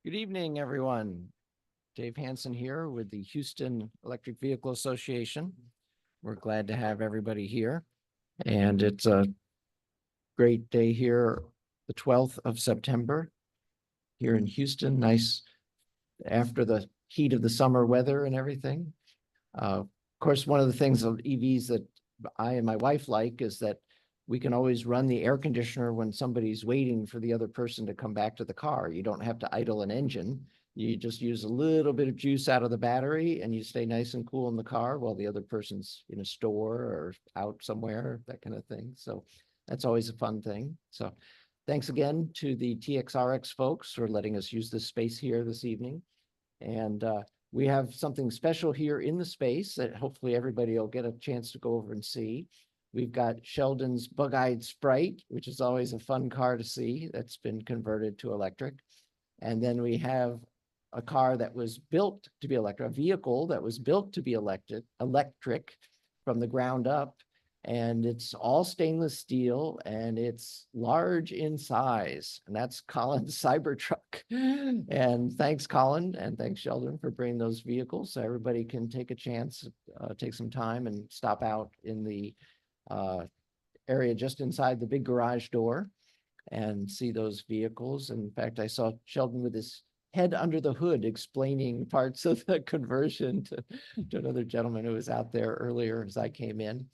Good evening, everyone. Dave Hansen here with the Houston Electric Vehicle Association. We're glad to have everybody here. And it's a great day here, the 12th of September here in Houston. Nice after the heat of the summer weather and everything. Of course, one of the things of EVs that I and my wife like is that we can always run the air conditioner when somebody's waiting for the other person to come back to the car. You don't have to idle an engine. You just use a little bit of juice out of the battery and you stay nice and cool in the car while the other person's in a store or out somewhere, that kind of thing. So that's always a fun thing. So thanks again to the TXRX folks for letting us use this space here this evening. And we have something special here in the space that hopefully everybody will get a chance to go over and see. We've got Sheldon's Bug-Eyed Sprite, which is always a fun car to see that's been converted to electric. And then we have a car that was built to be electric, a vehicle that was built to be electric from the ground up. And it's all stainless steel and it's large in size. And that's Colin's Cybertruck. And thanks, Colin, and thanks, Sheldon, for bringing those vehicles. So everybody can take a chance, take some time and stop out in the area just inside the big garage door and see those vehicles. In fact, I saw Sheldon with his head under the hood explaining parts of the conversion to another gentleman who was out there earlier as I came in.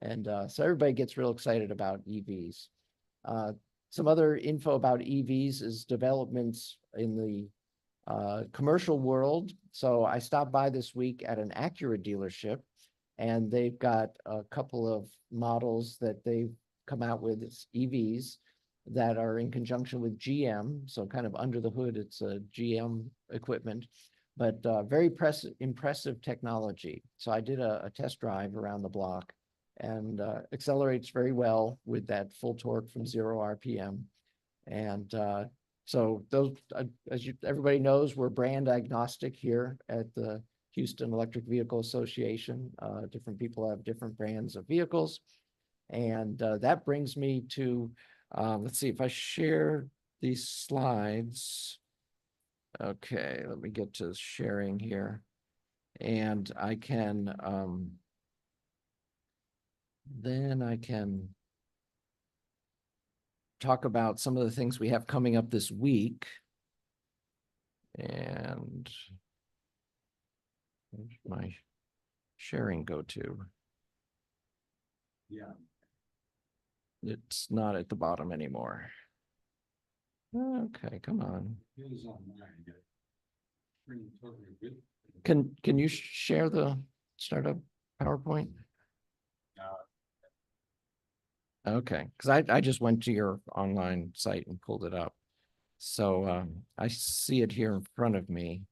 And so everybody gets real excited about EVs. Some other info about EVs is developments in the commercial world. So I stopped by this week at an Acura dealership, and they've got a couple of models that they've come out with as EVs that are in conjunction with GM. So kind of under the hood, it's a GM equipment, but very impressive technology. So I did a test drive around the block and accelerates very well with that full torque from 0 RPM. And so those, as everybody knows, we're brand agnostic here at the Houston Electric Vehicle Association. Different people have different brands of vehicles. And that brings me to, let's see if I share these slides. Okay, let me get to sharing here. And I can, then I can talk about some of the things we have coming up this week. And where's my sharing go to? Yeah. It's not at the bottom anymore. Okay, come on. It is online. Pretty totally good. Can you share the startup PowerPoint? Okay, because I just went to your online site and pulled it up. So I see it here in front of me.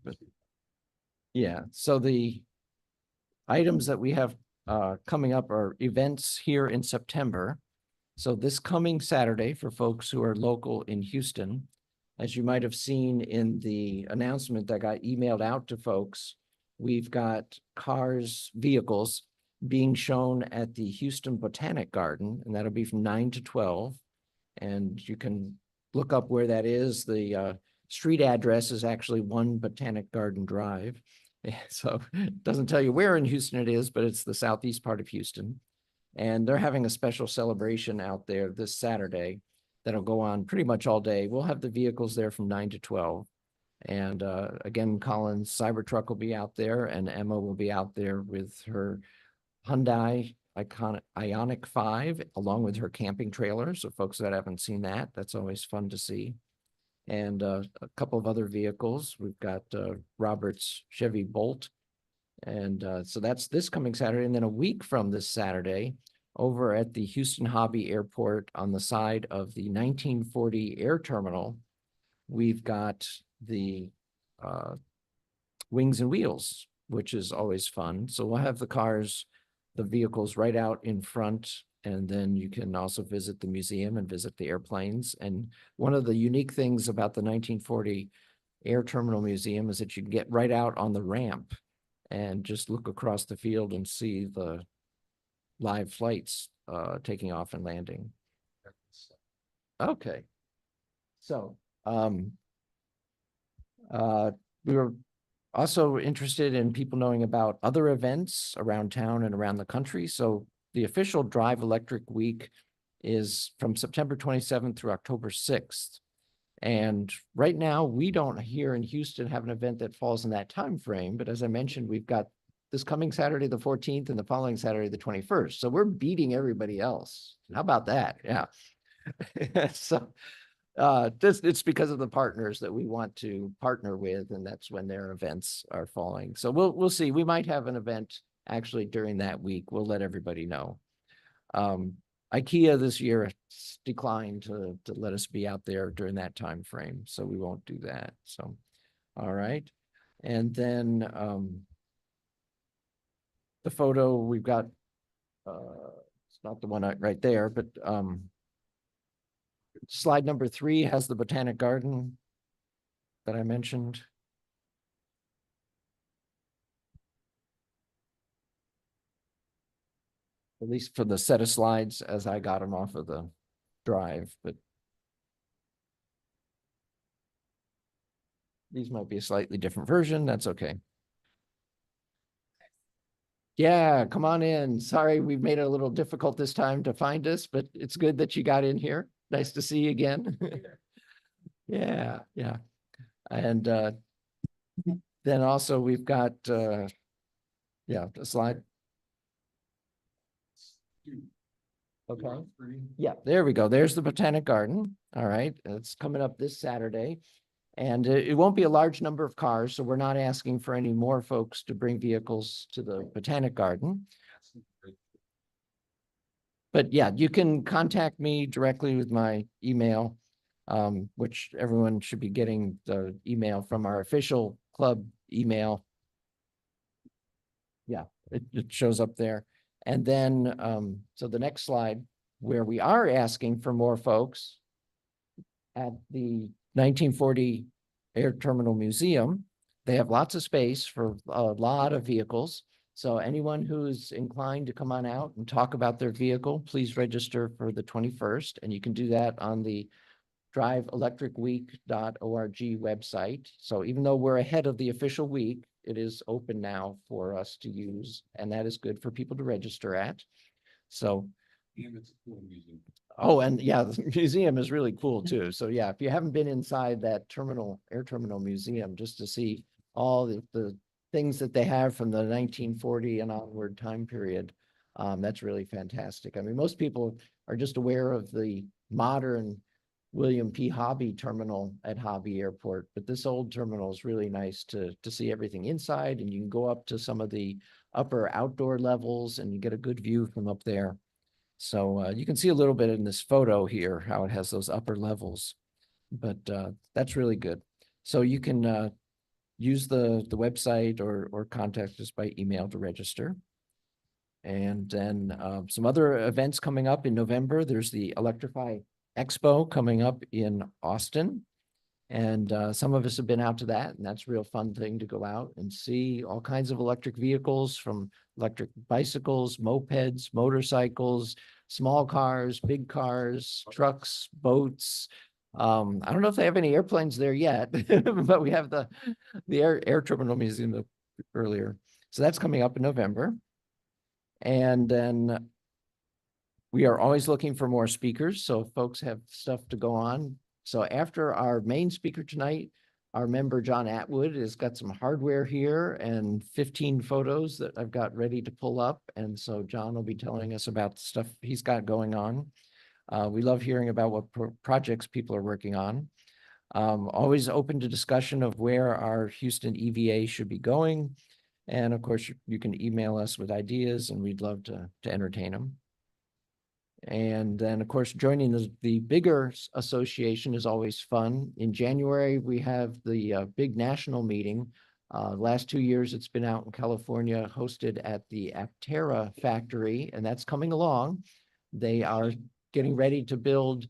But yeah, so the items that we have coming up are events here in September. So this coming Saturday, for folks who are local in Houston, as you might have seen in the announcement that got emailed out to folks, we've got vehicles being shown at the Houston Botanic Garden, and that'll be from 9 to 12. And you can look up where that is. The street address is actually 1 Botanic Garden Drive. So it doesn't tell you where in Houston it is, but it's the southeast part of Houston. And they're having a special celebration out there this Saturday that'll go on pretty much all day. We'll have the vehicles there from 9 to 12. And again, Colin's Cybertruck will be out there, and Emma will be out there with her Hyundai Ioniq 5, along with her camping trailer. So folks that haven't seen that, that's always fun to see. And a couple of other vehicles. We've got Robert's Chevy Bolt. And so that's this coming Saturday. And then a week from this Saturday, over at the Houston Hobby Airport on the side of the 1940 Air Terminal, we've got the Wings and Wheels, which is always fun. So we'll have the vehicles right out in front, and then you can also visit the museum and visit the airplanes. And one of the unique things about the 1940 Air Terminal Museum is that you can get right out on the ramp and just look across the field and see the live flights taking off and landing. Okay. So, we were also interested in people knowing about other events around town and around the country. So the official Drive Electric Week is from September 27th through October 6th. And right now, we don't here in Houston have an event that falls in that time frame. But as I mentioned, we've got this coming Saturday, the 14th, and the following Saturday, the 21st. So we're beating everybody else. How about that? Yeah. So it's because of the partners that we want to partner with, and that's when their events are falling. So we'll see. We might have an event actually during that week. We'll let everybody know. IKEA this year declined to let us be out there during that time frame, so we won't do that. So, all right. And then the photo we've got, it's not the one right there, but slide number 3 has the Botanic Garden that I mentioned. At least for the set of slides as I got them off of the drive, but these might be a slightly different version. That's okay. Yeah, come on in. Sorry, we've made it a little difficult this time to find us, but it's good that you got in here. Nice to see you again. Yeah, yeah. And then also we've got yeah, a slide. Okay. Yeah, there we go. There's the Botanic Garden. All right. It's coming up this Saturday. And it won't be a large number of cars, so we're not asking for any more folks to bring vehicles to the Botanic Garden. But yeah, you can contact me directly with my email, which everyone should be getting the email from our official club email. Yeah, it shows up there. And then, so the next slide, where we are asking for more folks at the 1940 Air Terminal Museum. They have lots of space for a lot of vehicles. So anyone who's inclined to come on out and talk about their vehicle, please register for the 21st. And you can do that on the driveelectricweek.org website. So even though we're ahead of the official week, it is open now for us to use, and that is good for people to register at. So, And it's a cool museum. oh, and yeah, the museum is really cool too. So yeah, if you haven't been inside that air terminal museum, just to see all the things that they have from the 1940 and onward time period, that's really fantastic. I mean, most people are just aware of the modern William P. Hobby terminal at Hobby Airport, but this old terminal is really nice to see everything inside, and you can go up to some of the upper outdoor levels and you get a good view from up there. So you can see a little bit in this photo here, how it has those upper levels, but that's really good. So you can use the website or contact us by email to register. And then some other events coming up in November. There's the Electrify Expo coming up in Austin. And some of us have been out to that, and that's a real fun thing to go out and see all kinds of electric vehicles, from electric bicycles, mopeds, motorcycles, small cars, big cars, trucks, boats. I don't know if they have any airplanes there yet, but we have the air terminal museum earlier. So that's coming up in November. And then we are always looking for more speakers, so folks have stuff to go on. So after our main speaker tonight, our member John Atwood has got some hardware here and 15 photos that I've got ready to pull up. And so John will be telling us about the stuff he's got going on. We love hearing about what projects people are working on. Always open to discussion of where our Houston EVA should be going. And of course, you can email us with ideas, and we'd love to entertain them. And then, of course, joining the bigger association is always fun. In January, we have the big national meeting. Last 2 years, it's been out in California, hosted at the Aptera factory, and that's coming along. They are getting ready to build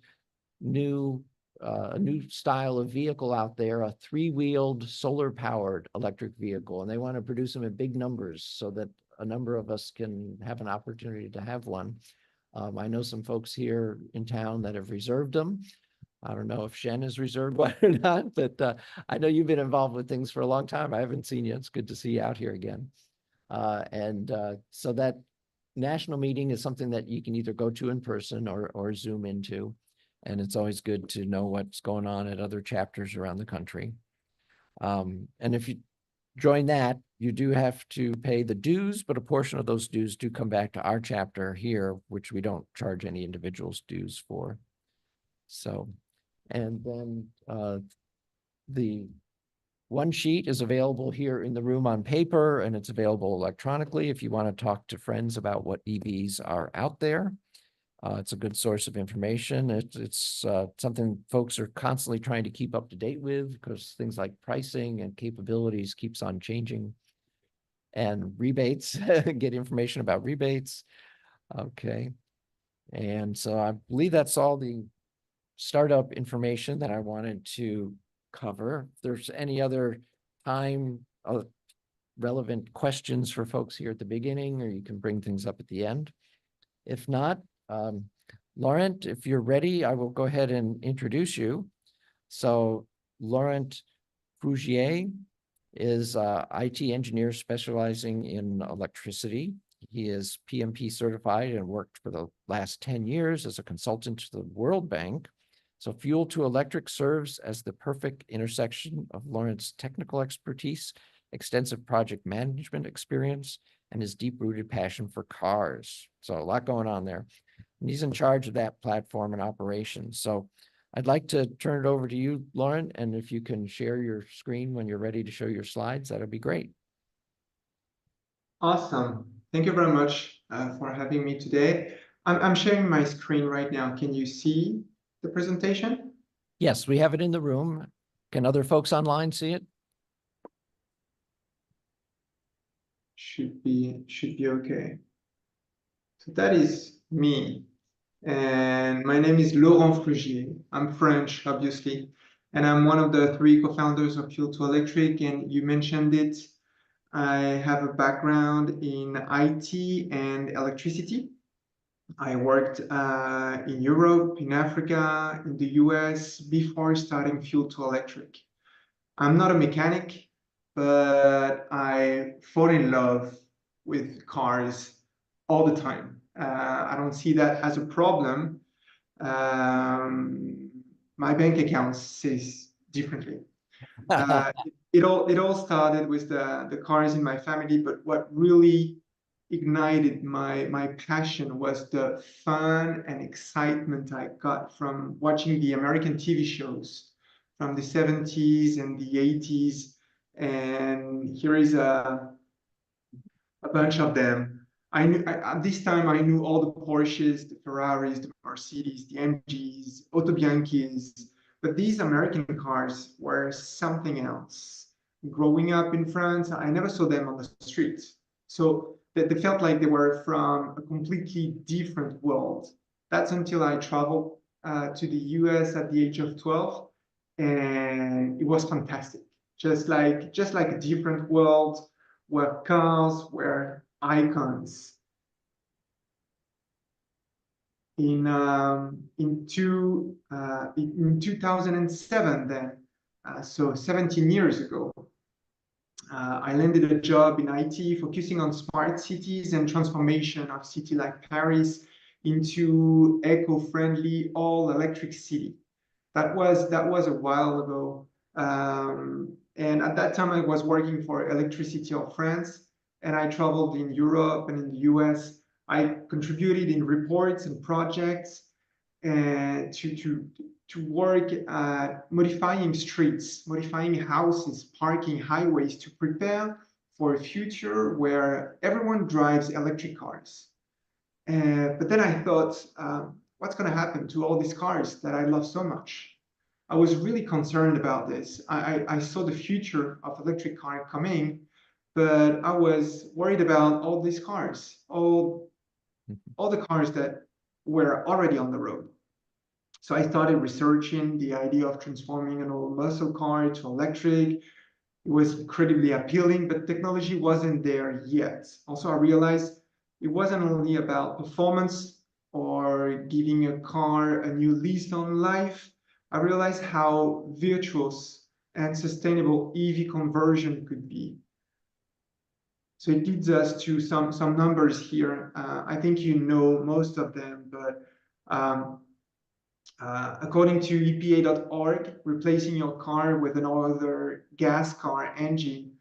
a new style of vehicle out there, a 3-wheeled solar-powered electric vehicle, and they want to produce them in big numbers so that a number of us can have an opportunity to have one. I know some folks here in town that have reserved them. I don't know if Shen is reserved one or not, but I know you've been involved with things for a long time. I haven't seen you. It's good to see you out here again. So that national meeting is something that you can either go to in person or Zoom into. And it's always good to know what's going on at other chapters around the country. And if you join that, you do have to pay the dues, but a portion of those dues do come back to our chapter here, which we don't charge any individuals dues for. So, and then the one sheet is available here in the room on paper, and it's available electronically if you want to talk to friends about what EVs are out there. It's a good source of information. It's something folks are constantly trying to keep up to date with because things like pricing and capabilities keeps on changing. And rebates, get information about rebates. Okay. And so I believe that's all the startup information that I wanted to cover. If there's any other time relevant questions for folks here at the beginning, or you can bring things up at the end. If not, Laurent, if you're ready, I will go ahead and introduce you. So Laurent Frugier is an IT engineer specializing in electricity. He is PMP certified and worked for the last 10 years as a consultant to the World Bank. So Fuel2Electric serves as the perfect intersection of Laurent's technical expertise, extensive project management experience, and his deep-rooted passion for cars. So a lot going on there. And he's in charge of that platform and operations. So I'd like to turn it over to you, Laurent, and if you can share your screen when you're ready to show your slides, that'd be great. Awesome. Thank you very much for having me today. I'm sharing my screen right now. Can you see the presentation? Yes, we have it in the room. Can other folks online see it? Should be okay. So that is me. And my name is Laurent Frugier. I'm French, obviously. And I'm one of the 3 co-founders of Fuel2Electric. And you mentioned it. I have a background in IT and electricity. I worked in Europe, in Africa, in the US before starting Fuel2Electric. I'm not a mechanic, but I fall in love with cars all the time. I don't see that as a problem. My bank account says differently. It all started with the cars in my family, but what really ignited my passion was the fun and excitement I got from watching the American TV shows from the 70s and the 80s. And here is a bunch of them. At this time, I knew all the Porsches, the Ferraris, the Mercedes, the MGs, Auto Bianchis, but these American cars were something else. Growing up in France, I never saw them on the streets. So they felt like they were from a completely different world. That's until I traveled to the US at the age of 12, and it was fantastic. Just like a different world where cars were icons. In 2007, then, so 17 years ago, I landed a job in IT focusing on smart cities and transformation of city like Paris into eco-friendly all-electric city. That was a while ago. And at that time, I was working for Electricity of France, and I traveled in Europe and in the US. I contributed in reports and projects to work at modifying streets, modifying houses, parking, highways to prepare for a future where everyone drives electric cars. But then I thought, what's going to happen to all these cars that I love so much? I was really concerned about this. I saw the future of electric car coming, but I was worried about all these cars, all the cars that were already on the road. So I started researching the idea of transforming an old muscle car to electric. It was incredibly appealing, but technology wasn't there yet. Also, I realized it wasn't only about performance or giving a car a new lease on life, I realized how virtuous and sustainable EV conversion could be. So it leads us to some numbers here. I think you know most of them, but according to EPA.org, replacing your car with another gas car engine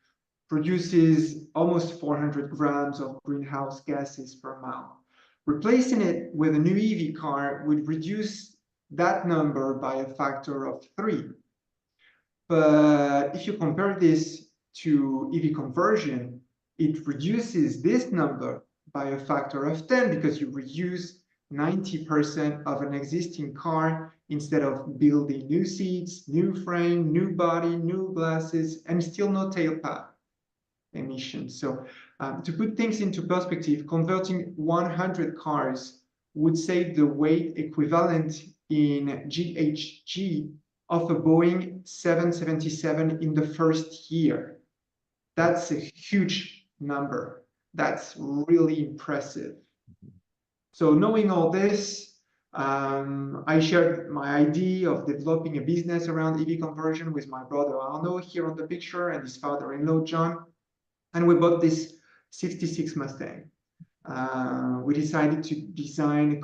produces almost 400 grams of greenhouse gases per mile. Replacing it with a new EV car would reduce that number by a factor of 3. But if you compare this to EV conversion, it reduces this number by a factor of 10 because you reuse 90% of an existing car instead of building new seats, new frame, new body, new glasses, and still no tailpipe emissions. So to put things into perspective, converting 100 cars would save the weight equivalent in GHG of a Boeing 777 in the first year. That's a huge number. That's really impressive. So knowing all this, I shared my idea of developing a business around EV conversion with my brother Arnaud here on the picture and his father-in-law John. And we bought this 66 Mustang. We decided to design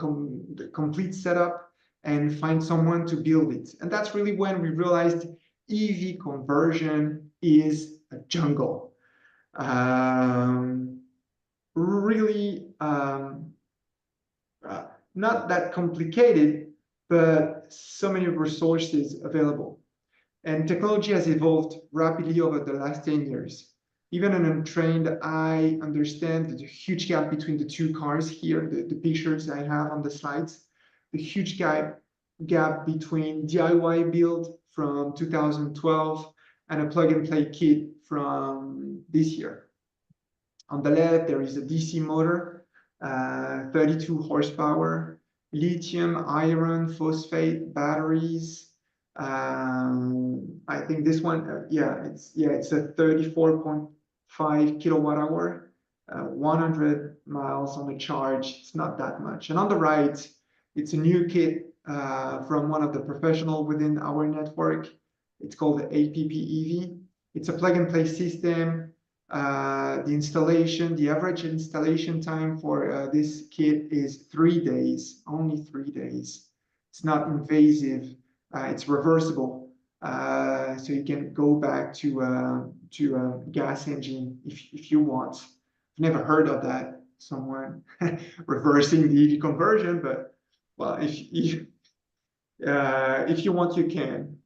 the complete setup and find someone to build it. And that's really when we realized EV conversion is a jungle. Really not that complicated, but so many resources available. And technology has evolved rapidly over the last 10 years. Even an untrained eye understands the huge gap between the two cars here, the pictures I have on the slides, the huge gap between DIY build from 2012 and a plug-and-play kit from this year. On the left, there is a DC motor, 32 horsepower, lithium, iron, phosphate, batteries. I think this one, it's a 34.5 kilowatt hour, 100 miles on a charge. It's not that much. And on the right, it's a new kit from one of the professionals within our network. It's called the APP EV. It's a plug-and-play system. The average installation time for this kit is 3 days, only 3 days. It's not invasive. It's reversible, so you can go back to a gas engine if you want. I've never heard of that, someone reversing the EV conversion, but well, if you want, you can.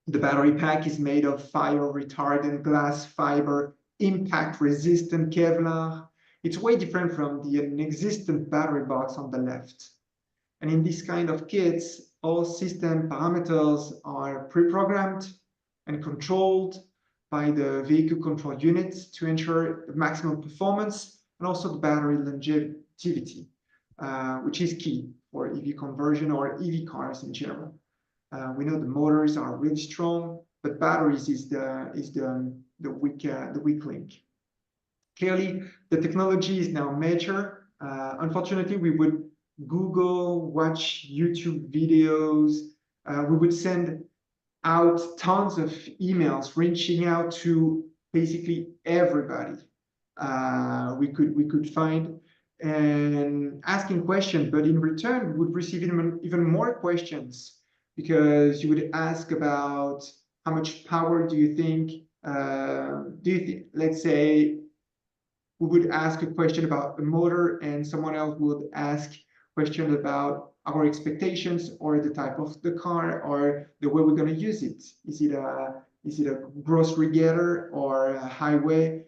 The battery pack is made of fire-retardant glass fiber, impact-resistant Kevlar. It's way different from the inexistent battery box on the left. And in this kind of kits, all system parameters are pre-programmed and controlled by the vehicle control units to ensure the maximum performance and also the battery longevity, which is key for EV conversion or EV cars in general. We know the motors are really strong, but batteries is the weak link. Clearly, the technology is now mature. Unfortunately, we would Google, watch YouTube videos. We would send out tons of emails reaching out to basically everybody we could find and asking questions. But in return, we would receive even more questions because you would ask about how much power do you think? Let's say we would ask a question about the motor, and someone else would ask question about our expectations or the type of the car or the way we're going to use it. Is it a grocery getter or a highway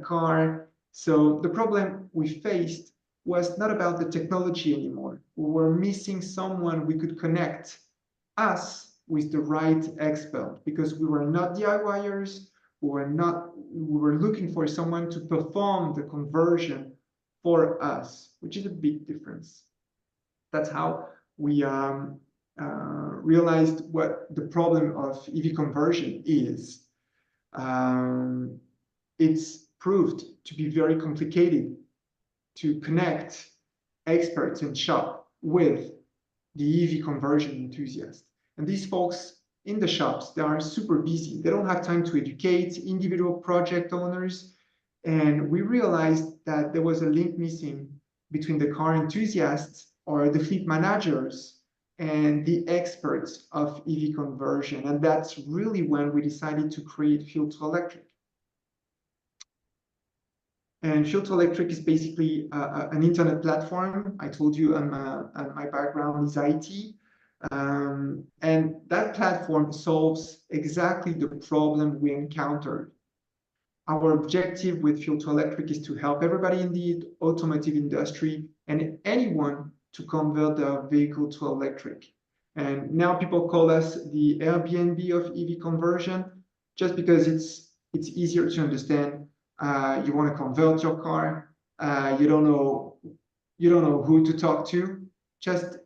car? So the problem we faced was not about the technology anymore. We were missing someone we could connect us with the right expert because we were not DIYers. We were looking for someone to perform the conversion for us, which is a big difference. That's how we realized what the problem of EV conversion is. It's proved to be very complicated to connect experts and shop with the EV conversion enthusiasts. And these folks in the shops, they are super busy. They don't have time to educate individual project owners. And we realized that there was a link missing between the car enthusiasts or the fleet managers and the experts of EV conversion. And that's really when we decided to create Fuel2Electric. And Fuel2Electric is basically an internet platform. I told you my background is IT. And that platform solves exactly the problem we encountered. Our objective with Fuel2Electric is to help everybody in the automotive industry and anyone to convert their vehicle to electric. And now people call us the Airbnb of EV conversion, just because it's easier to understand. You want to convert your car, you don't know who to talk to. Just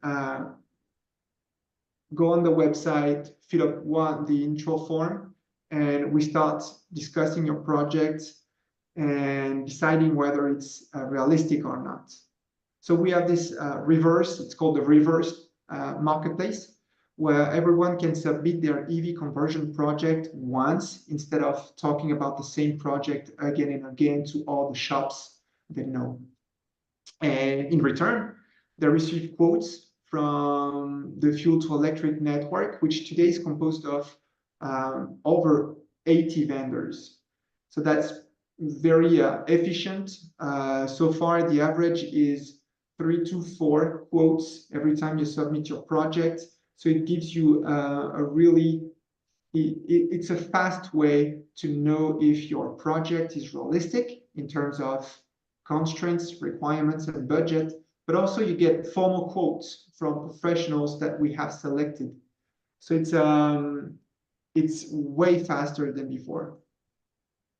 go on the website, fill up the intro form, and we start discussing your project and deciding whether it's realistic or not. So we have this it's called the reverse marketplace, where everyone can submit their EV conversion project once instead of talking about the same project again and again to all the shops they know. And in return, they receive quotes from the Fuel2Electric network, which today is composed of over 80 vendors. So that's very efficient. So far, the average is 3 to 4 quotes every time you submit your project. So it gives you it's a fast way to know if your project is realistic in terms of constraints, requirements, and budget, but also you get formal quotes from professionals that we have selected. So it's way faster than before.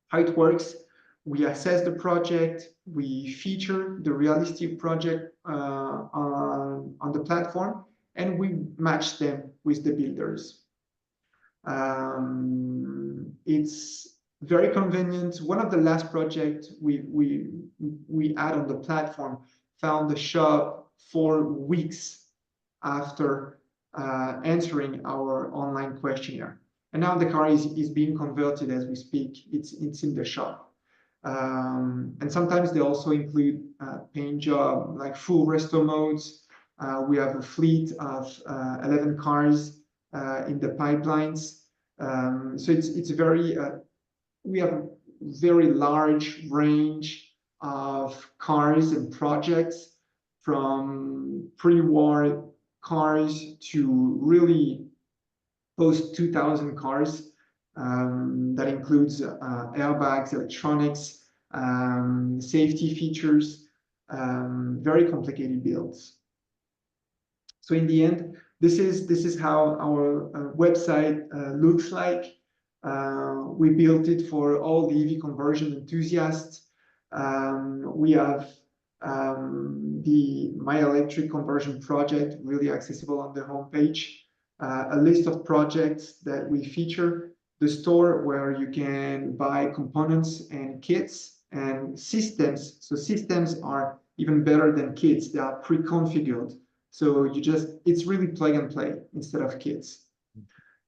How it works: we assess the project, we feature the realistic project on the platform, and we match them with the builders. It's very convenient. One of the last projects we had on the platform found the shop 4 weeks after answering our online questionnaire. And now the car is being converted as we speak. It's in the shop. And sometimes they also include paint job, like full resto modes. We have a fleet of 11 cars in the pipelines. So it's very, we have a very large range of cars and projects, from pre-war cars to really post-2000 cars. That includes airbags, electronics, safety features, very complicated builds. So in the end, this is how our website looks like. We built it for all the EV conversion enthusiasts. We have the My Electric conversion project really accessible on the homepage. A list of projects that we feature, the store where you can buy components and kits, and systems. So systems are even better than kits. They are pre-configured. So it's really plug and play instead of kits.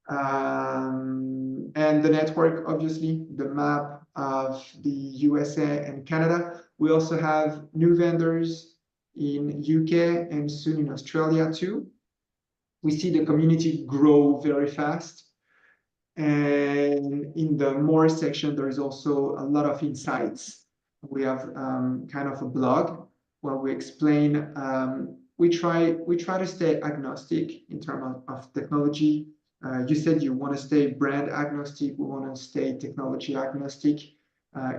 And the network, obviously, the map of the USA and Canada. We also have new vendors in UK and soon in Australia too. We see the community grow very fast. And in the more section, there is also a lot of insights. We have kind of a blog where we explain, we try to stay agnostic in terms of technology. You said you want to stay brand agnostic. We want to stay technology agnostic.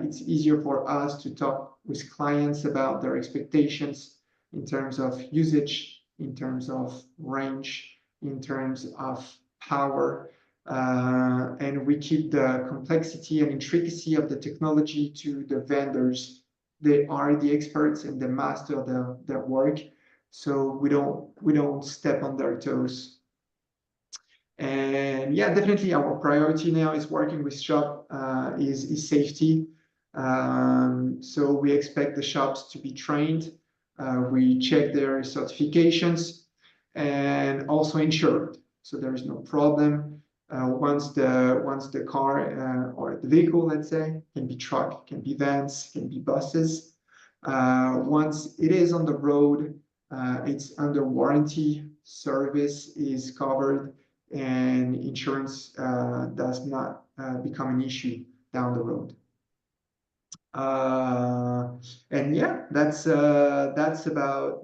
It's easier for us to talk with clients about their expectations in terms of usage, in terms of range, in terms of power. And we keep the complexity and intricacy of the technology to the vendors. They are the experts and they master their work. So we don't step on their toes. And yeah, definitely our priority now is working with shop is safety. So we expect the shops to be trained. We check their certifications and also insured. So there is no problem. Once the car or the vehicle, let's say, can be truck, can be vans, can be buses. Once it is on the road, it's under warranty, service is covered, and insurance does not become an issue down the road. And yeah, that's about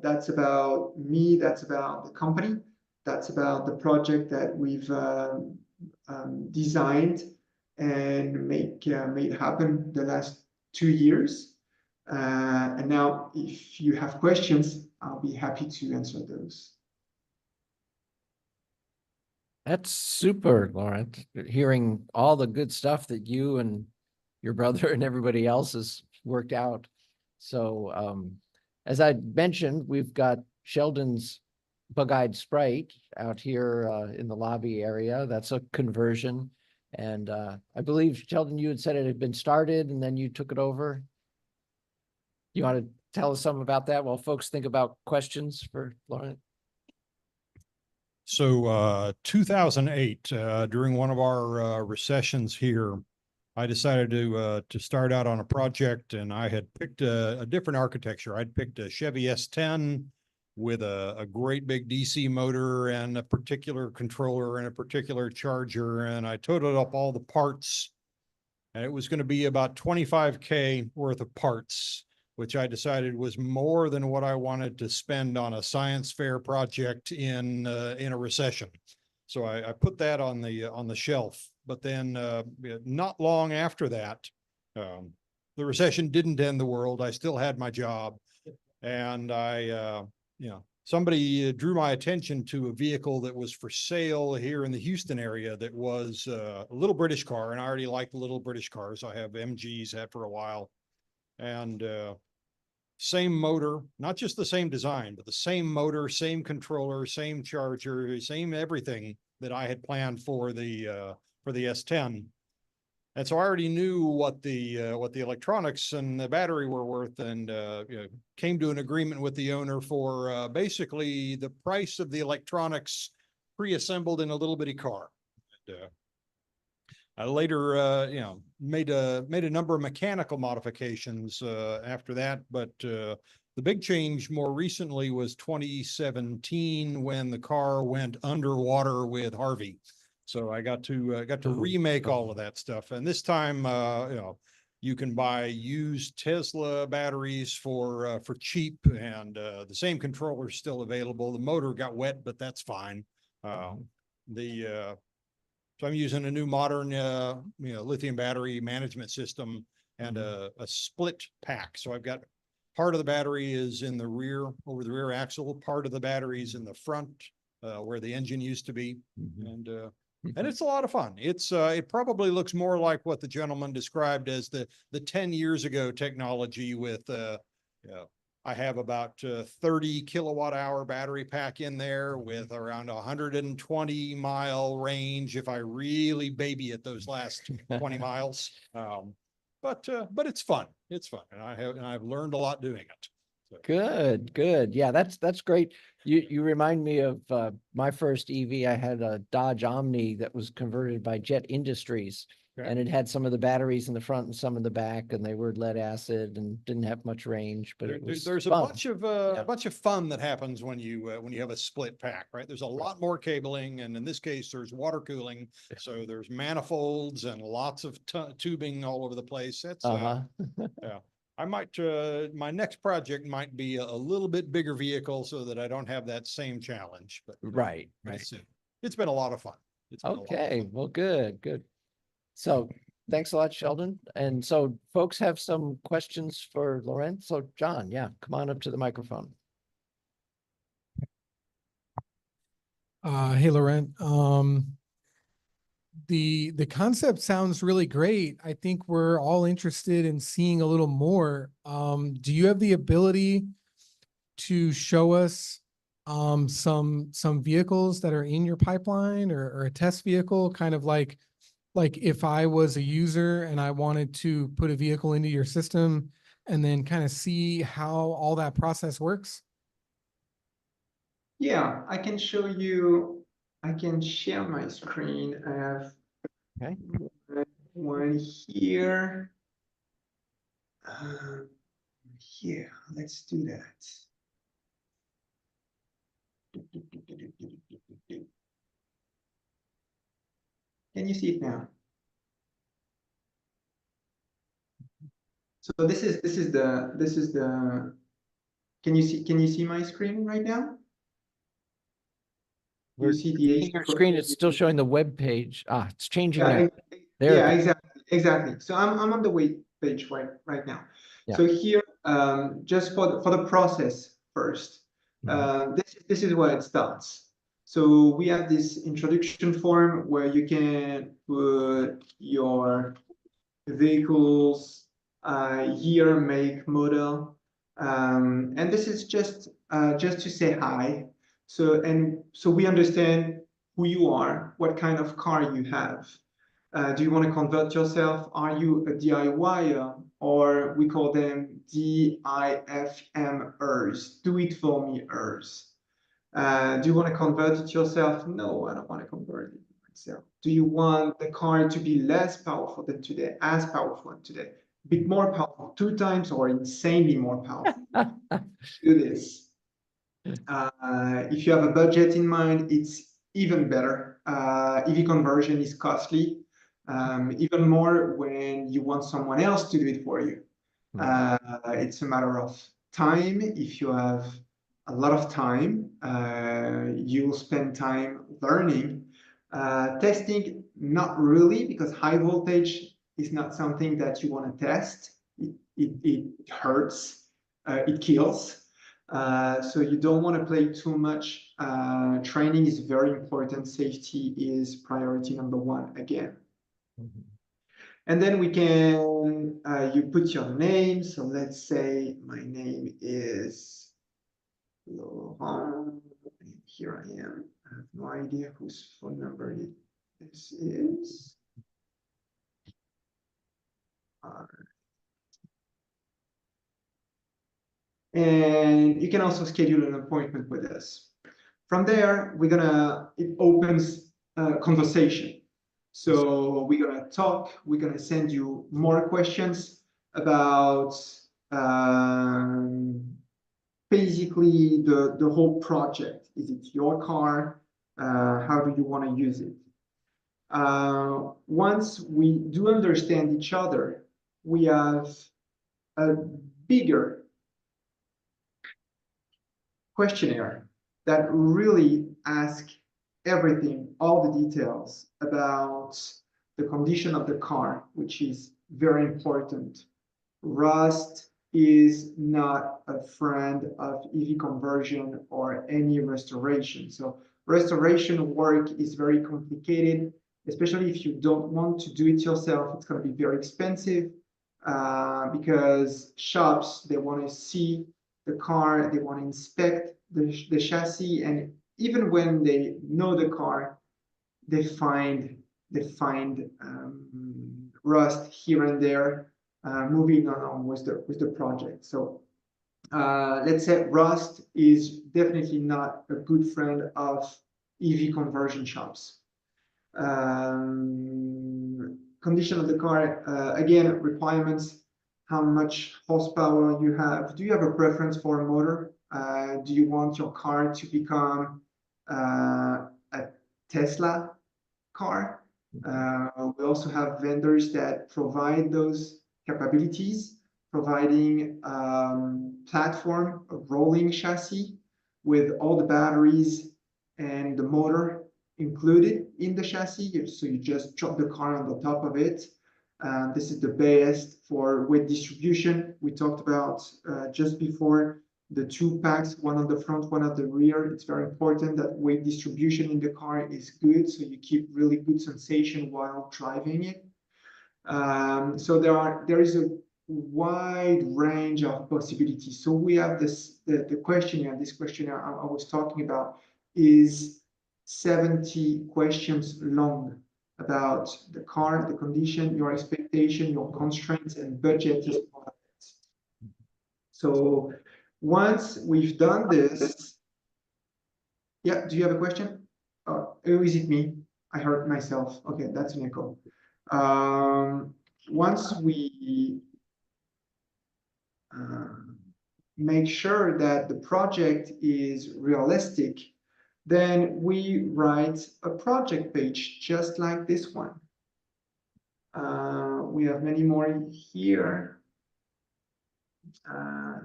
me. That's about the company. That's about the project that we've designed and made happen the last 2 years. And now, if you have questions, I'll be happy to answer those. That's super, Laurent, hearing all the good stuff that you and your brother and everybody else has worked out. So as I mentioned, we've got Sheldon's Bug-Eyed Sprite out here in the lobby area. That's a conversion. And I believe, Sheldon, you had said it had been started and then you took it over. You want to tell us something about that while folks think about questions for Laurent? So 2008, during one of our recessions here, I decided to start out on a project, and I had picked a different architecture. I'd picked a Chevy S10 with a great big DC motor and a particular controller and a particular charger, and I totaled up all the parts, and it was going to be about $25K worth of parts, which I decided was more than what I wanted to spend on a science fair project in a recession. So I put that on the shelf. But then not long after that, the recession didn't end the world. I still had my job, and somebody drew my attention to a vehicle that was for sale here in the Houston area that was a little British car, and I already liked the little British cars. I have MGs, had for a while. And same motor, not just the same design, but the same motor, same controller, same charger, same everything that I had planned for the S10. And so I already knew what the electronics and the battery were worth, and came to an agreement with the owner for basically the price of the electronics pre-assembled in a little bitty car. And, I later, made a number of mechanical modifications after that, but the big change more recently was 2017 when the car went underwater with Harvey. So I got to remake all of that stuff, and this time, you can buy used Tesla batteries for cheap, and the same controller is still available. The motor got wet, but that's fine. So I'm using a new modern, lithium battery management system and a split pack. So I've got part of the battery is in the rear, over the rear axle. Part of the battery is in the front, where the engine used to be. And it's a lot of fun. It probably looks more like what the gentleman described as the 10 years ago technology with, I have about 30 kilowatt hour battery pack in there with around 120-mile range if I really baby it those last 20 miles. But it's fun. It's fun, and I've learned a lot doing it. So. Good. Yeah, that's great. You remind me of my first EV. I had a Dodge Omni that was converted by Jet Industries. Okay. And it had some of the batteries in the front and some in the back, and they were lead acid and didn't have much range, but there's fun. a bunch of fun that happens when you have a split pack, right? There's a lot more cabling, and in this case, there's water cooling, so there's manifolds and lots of tubing all over the place. That's yeah. I might my next project might be a little bit bigger vehicle so that I don't have that same challenge. But right. It's been a lot of fun. Okay, well, good. So thanks a lot, Sheldon. And so folks have some questions for Laurent. So John, yeah, come on up to the microphone. Hey, Laurent. The concept sounds really great. I think we're all interested in seeing a little more. Do you have the ability to show us some vehicles that are in your pipeline, or a test vehicle, kind of like if I was a user and I wanted to put a vehicle into your system and then kind of see how all that process works? Yeah, I can show you I can share my screen. I have Okay. one here. Yeah, let's do that. Can you see it now? So this is the. Can you see my screen right now? You We're see the seeing your screen, it's still showing the web page. Ah, it's changing Yeah, now. There it yeah, goes. exactly. So I'm on the wait page right now. Yeah. So here, just for the process first, this is where it starts. So we have this introduction form where you can put your vehicles, year, make, model, and this is just to say hi. So we understand who you are, what kind of car you have. Do you want to convert yourself? Are you a DIYer, or we call them DIFMers, do it for me-ers? Do you want to convert it yourself? No, I don't want to convert it myself. Do you want the car to be less powerful than today, as powerful than today, a bit more powerful, 2 times or insanely more powerful? Do this. If you have a budget in mind, it's even better. EV conversion is costly, even more when you want someone else to do it for you. It's a matter of time. If you have a lot of time, you will spend time learning. Testing, not really, because high voltage is not something that you want to test. It hurts, it kills. So you don't want to play too much. Training is very important. Safety is priority number 1 again. And then we can, you put your name. So let's say my name is Laurent. And here I am. I have no idea whose phone number this is. And you can also schedule an appointment with us. From there, it opens a conversation. So we're gonna talk, we're gonna send you more questions about basically the whole project. Is it your car? How do you want to use it? Once we do understand each other, we have a bigger questionnaire that really asks everything, all the details about the condition of the car, which is very important. Rust is not a friend of EV conversion or any restoration. So restoration work is very complicated, especially if you don't want to do it yourself. It's going to be very expensive because shops, they want to see the car, they want to inspect the chassis, and even when they know the car, they find rust here and there. Moving on with the project. So let's say rust is definitely not a good friend of EV conversion shops. Condition of the car, again, requirements, how much horsepower you have. Do you have a preference for a motor? Do you want your car to become a Tesla car? We also have vendors that provide those capabilities, providing platform, a rolling chassis with all the batteries and the motor included in the chassis. So you just drop the car on the top of it. This is the best for weight distribution. We talked about just before, the 2 packs, one on the front, one at the rear. It's very important that weight distribution in the car is good, so you keep really good sensation while driving it. So there is a wide range of possibilities. So we have the questionnaire. This questionnaire I was talking about is 70 questions long about the car, the condition, your expectation, your constraints, and budget is part of it. So once we've done this, yeah, do you have a question? oh, is it me? I heard myself. Okay, that's an echo. Once we make sure that the project is realistic, then we write a project page just like this one. We have many more here.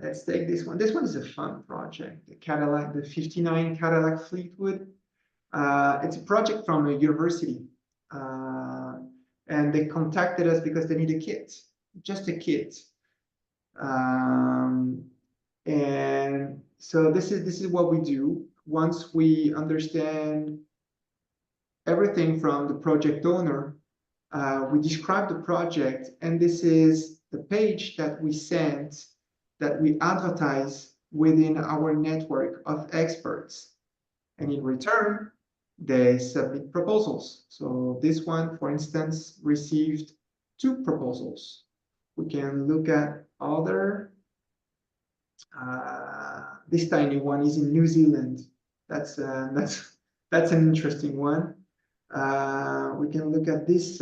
Let's take this one. This one is a fun project. The Cadillac, the 59 Cadillac Fleetwood. It's a project from a university. And they contacted us because they need a kit, just a kit. And so this is what we do. Once we understand everything from the project owner, we describe the project, and this is the page that we send, that we advertise within our network of experts. And in return, they submit proposals. So this one, for instance, received 2 proposals. We can look at other. This tiny one is in New Zealand. That's an interesting one. We can look at this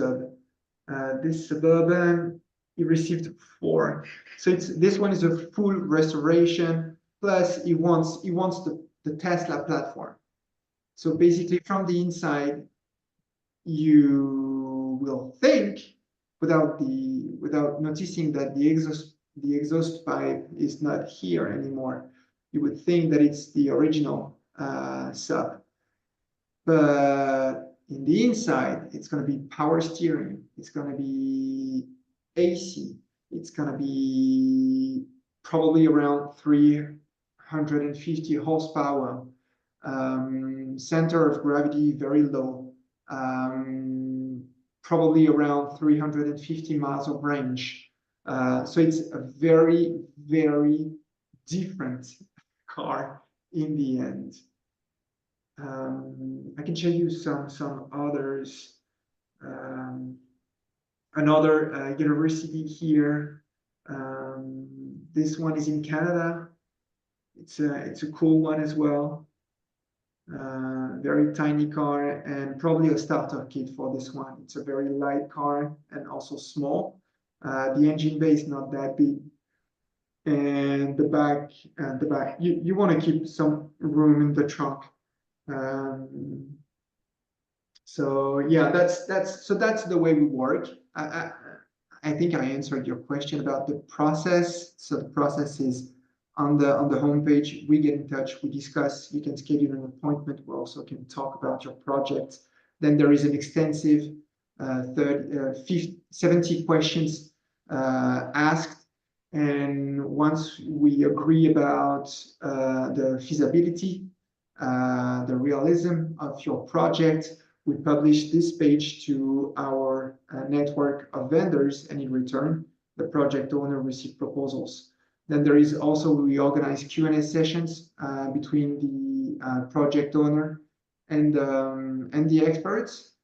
suburban. He received 4. So this one is a full restoration. Plus, he wants the Tesla platform. So basically, from the inside, you will think, without noticing that the exhaust pipe is not here anymore, you would think that it's the original sub. But in the inside, it's going to be power steering. It's going to be AC. It's going to be probably around 350 horsepower. Center of gravity very low. Probably around 350 miles of range. So it's a very, very different car in the end. I can show you some others. Another university here. This one is in Canada. It's a cool one as well. Very tiny car, and probably a starter kit for this one. It's a very light car and also small. The engine bay is not that big. And the back, you want to keep some room in the trunk. So yeah, that's the way we work. I think I answered your question about the process. So the process is on the homepage. We get in touch, we discuss. You can schedule an appointment. We also can talk about your project. Then there is an extensive 70 questions asked. And once we agree about the feasibility, the realism of your project, we publish this page to our network of vendors, and in return, the project owner receives proposals. Then there is also, we organize Q&A sessions between the project owner and the experts,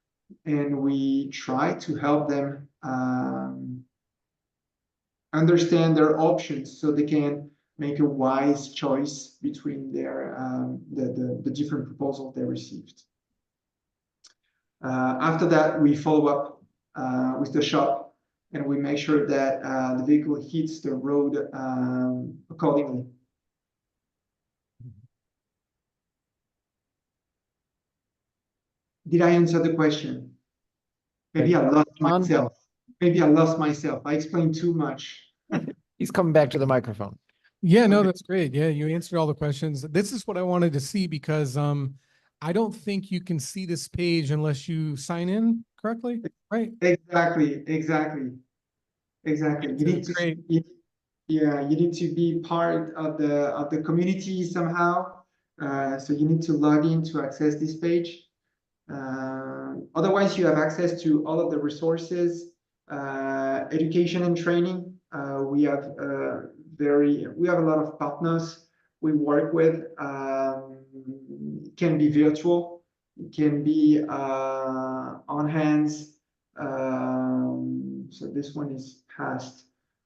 and we try to help them understand their options so they can make a wise choice between their the different proposals they received. After that, we follow up with the shop, and we make sure that the vehicle hits the road accordingly. Did I answer the question? Maybe I lost myself. Maybe I lost myself. I explained too much. He's coming back to the microphone. Yeah, no, Okay. that's great. Yeah, you answered all the questions. This is what I wanted to see because I don't think you can see this page unless you sign in correctly, right? Exactly. You need to Great. you need to be part of the community somehow. So you need to log in to access this page. Otherwise, you have access to all of the resources, education and training. We have a lot of partners we work with. It can be virtual, it can be on hands. So this one is past,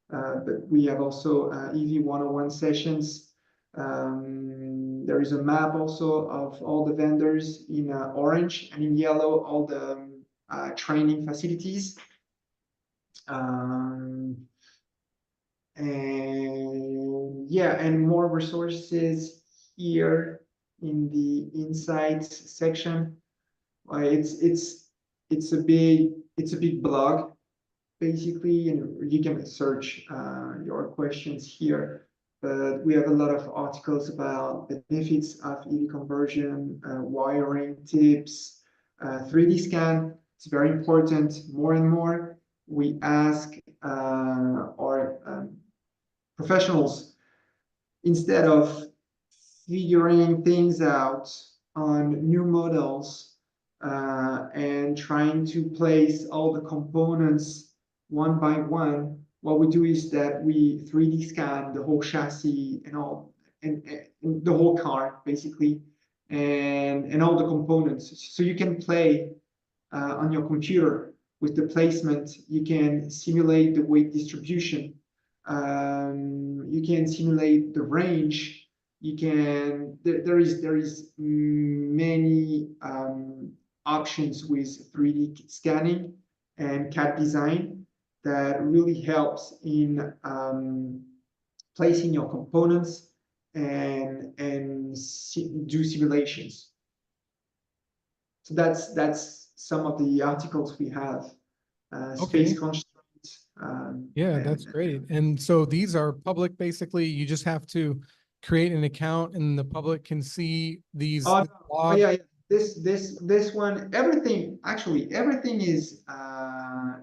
but we have also EV 101 sessions. There is a map also of all the vendors in orange, and in yellow, all the training facilities. And yeah, and more resources here in the insights section. It's a big blog basically, and you can search your questions here. But we have a lot of articles about the benefits of EV conversion, wiring tips, 3D scan. It's very important. More and more, we ask our professionals, instead of figuring things out on new models and trying to place all the components one by one, what we do is that we 3D scan the whole chassis and all, and the whole car basically, and all the components. So you can play on your computer with the placement. You can simulate the weight distribution. You can simulate the range. You can. There is many options with 3D scanning and CAD design that really helps in placing your components and do simulations. So that's some of the articles we have. Space constraints. Yeah, that's great. And so these are public, basically. You just have to create an account and the public can see these. Oh, this oh, blog. yeah, yeah. This one, everything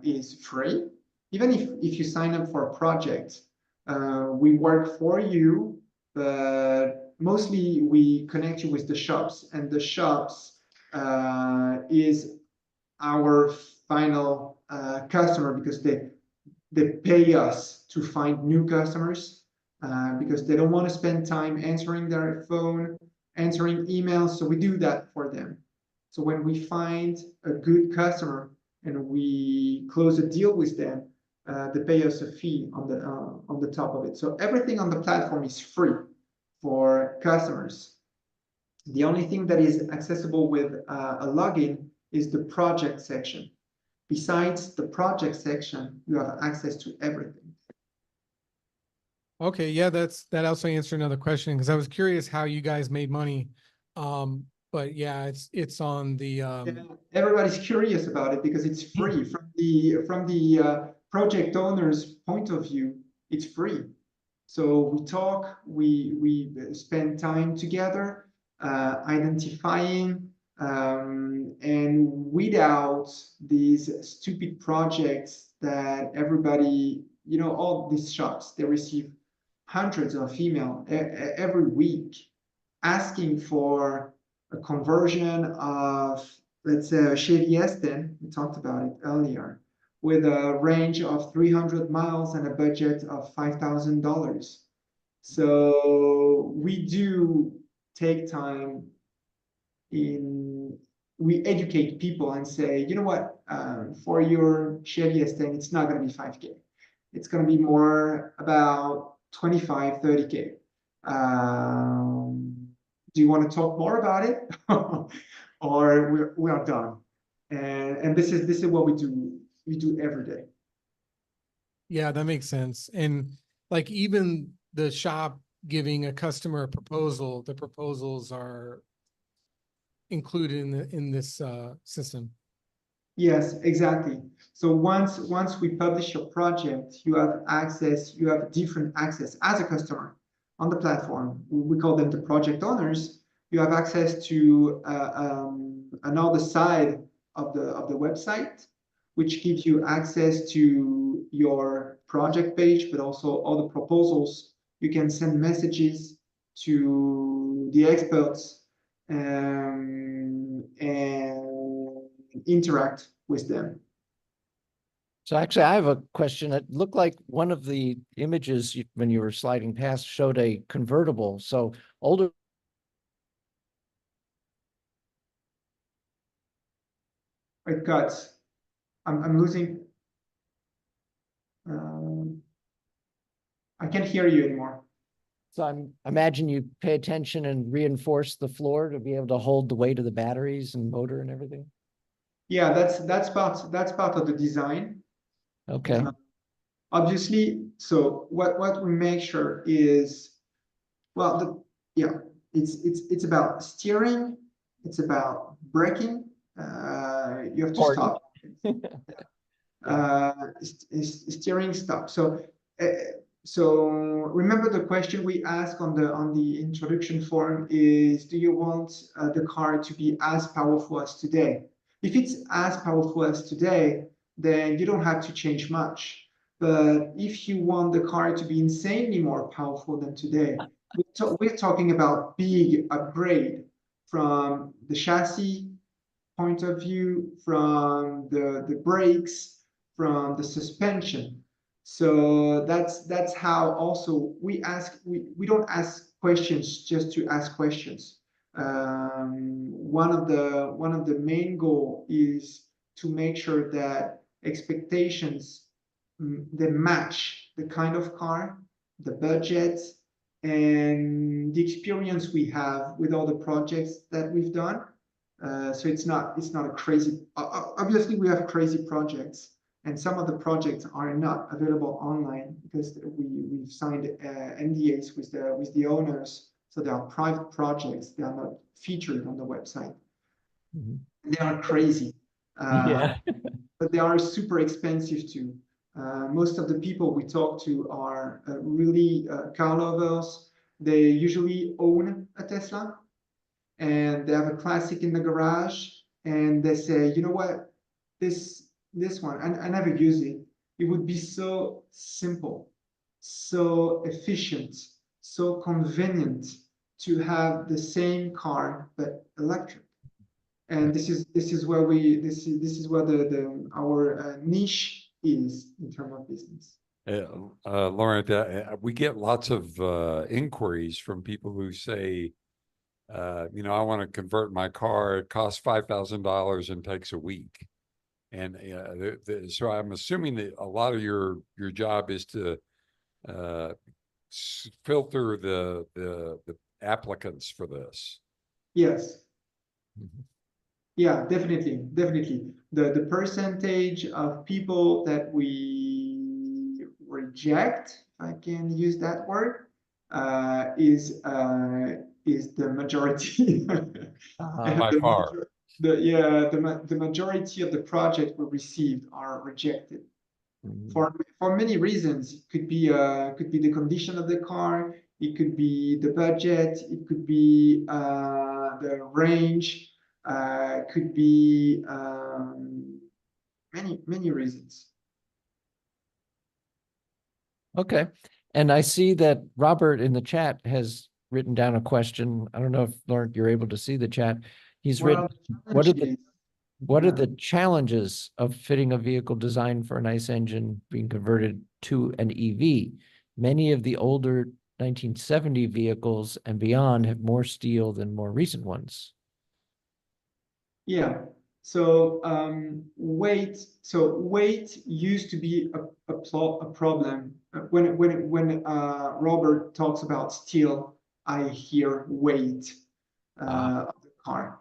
is free. Even if you sign up for a project, we work for you, but mostly we connect you with the shops, and the shops is our final customer, because they pay us to find new customers, because they don't want to spend time answering their phone, answering emails. So we do that for them. So when we find a good customer and we close a deal with them, they pay us a fee on the top of it. So everything on the platform is free for customers. The only thing that is accessible with a login is the project section. Besides the project section, you have access to everything. Okay, yeah, that also answered another question, because I was curious how you guys made money. But yeah, it's on the Yeah, everybody's curious about it because it's free. From the project owner's point of view, it's free. So we talk, we spend time together, identifying, and without these stupid projects that everybody, all these shops, they receive hundreds of emails every week asking for a conversion of, let's say, a Chevy S10, we talked about it earlier, with a range of 300 miles and a budget of $5,000. So we do take time we educate people and say, you know what, for your Chevy S10, it's not going to be 5K. It's going to be more about 25, 30K. Do you want to talk more about it? Or we are done. And this is what we do every day. Yeah, that makes sense. And like even the shop giving a customer a proposal, the proposals are included in this system. Yes, exactly. So once we publish your project, you have access, you have different access as a customer on the platform. We call them the project owners. You have access to another side of the website, which gives you access to your project page, but also all the proposals. You can send messages to the experts and interact with them. So actually, I have a question. It looked like one of the images when you were sliding past showed a convertible. So older. It cuts. I'm losing. I can't hear you anymore. So I imagine you pay attention and reinforce the floor to be able to hold the weight of the batteries and motor and everything? Yeah, that's part of the design. Okay, Obviously, so what we make sure is, well, it's about steering, it's about braking. You have to Important. stop. Steering stop. Uh, so remember the question we asked on the introduction form is, do you want the car to be as powerful as today? If it's as powerful as today, then you don't have to change much. But if you want the car to be insanely more powerful than today, we're talking about big upgrade from the chassis point of view, from the brakes, from the suspension. So that's how also we don't ask questions just to ask questions. One of the main goal is to make sure that expectations they match the kind of car, the budget, and the experience we have with all the projects that we've done. So it's not a crazy. Obviously, we have crazy projects, and some of the projects are not available online because we've signed NDAs with the owners. So they are private projects. They are not featured on the website. Mhm. They are crazy, Yeah. but they are super expensive too. Most of the people we talk to are really car lovers. They usually own a Tesla, and they have a classic in the garage, and they say, you know what, this one, I never use it. It would be so simple, so efficient, so convenient to have the same car but electric. And this is where this is where our niche is in terms of business. Laurent, we get lots of inquiries from people who say, I want to convert my car. It costs $5,000 and takes a week. And so I'm assuming that a lot of your job is to filter the applicants for this. Yes. Mm-hmm. Yeah, definitely. The percentage of people that we reject, if I can use that word, is the majority. And By far. the majority of the projects we received are rejected Mhm. for many reasons. It could be the condition of the car, it could be the budget, it could be the range, could be many reasons. Okay, and I see that Robert in the chat has written down a question. I don't know if Laurent, you're able to see the chat. He's written, what are the challenges of fitting a vehicle designed for an ICE engine being converted to an EV? Many of the older 1970 vehicles and beyond have more steel than more recent ones. Yeah. So weight. So weight used to be a problem. When Robert talks about steel, I hear weight of the car.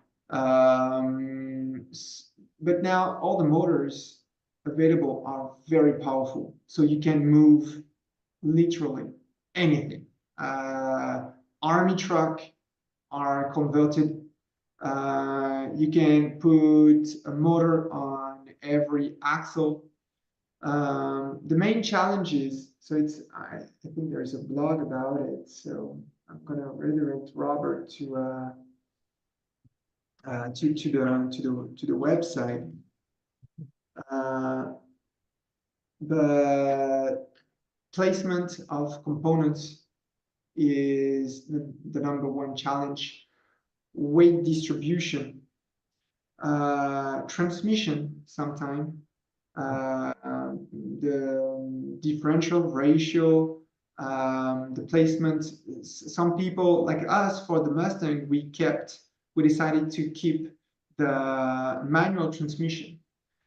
But now all the motors available are very powerful, so you can move literally anything. Army truck are converted. You can put a motor on every axle. The main challenge is, so I think there's a blog about it, so I'm gonna redirect Robert to the website. The placement of components is the number one challenge. Weight distribution, transmission sometime, the differential ratio, the placement. Some people like us, for the Mustang, we decided to keep the manual transmission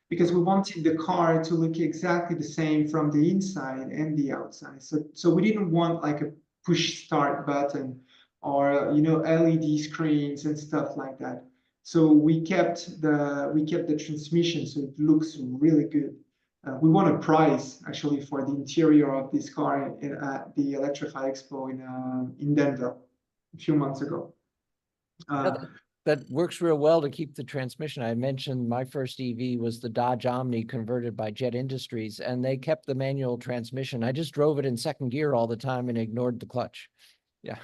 because we wanted the car to look exactly the same from the inside and the outside. So we didn't want like a push start button or LED screens and stuff like that. So we kept the transmission, so it looks really good. We won a prize actually for the interior of this car at the Electrify Expo in Denver a few months ago. That works real well to keep the transmission. I mentioned my first EV was the Dodge Omni converted by Jet Industries, and they kept the manual transmission. I just drove it in second gear all the time and ignored the clutch. Yeah.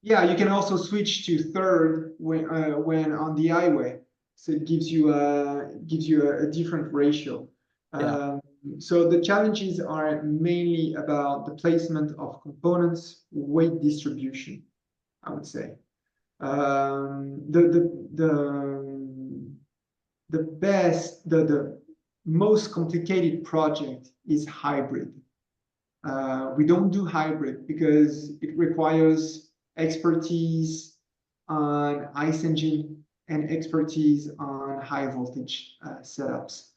Yeah, you can also switch to third when on the highway, so it gives you a different ratio. Yeah. So the challenges are mainly about the placement of components, weight distribution, I would say. The most complicated project is hybrid. We don't do hybrid because it requires expertise on ICE engine and expertise on high voltage setups.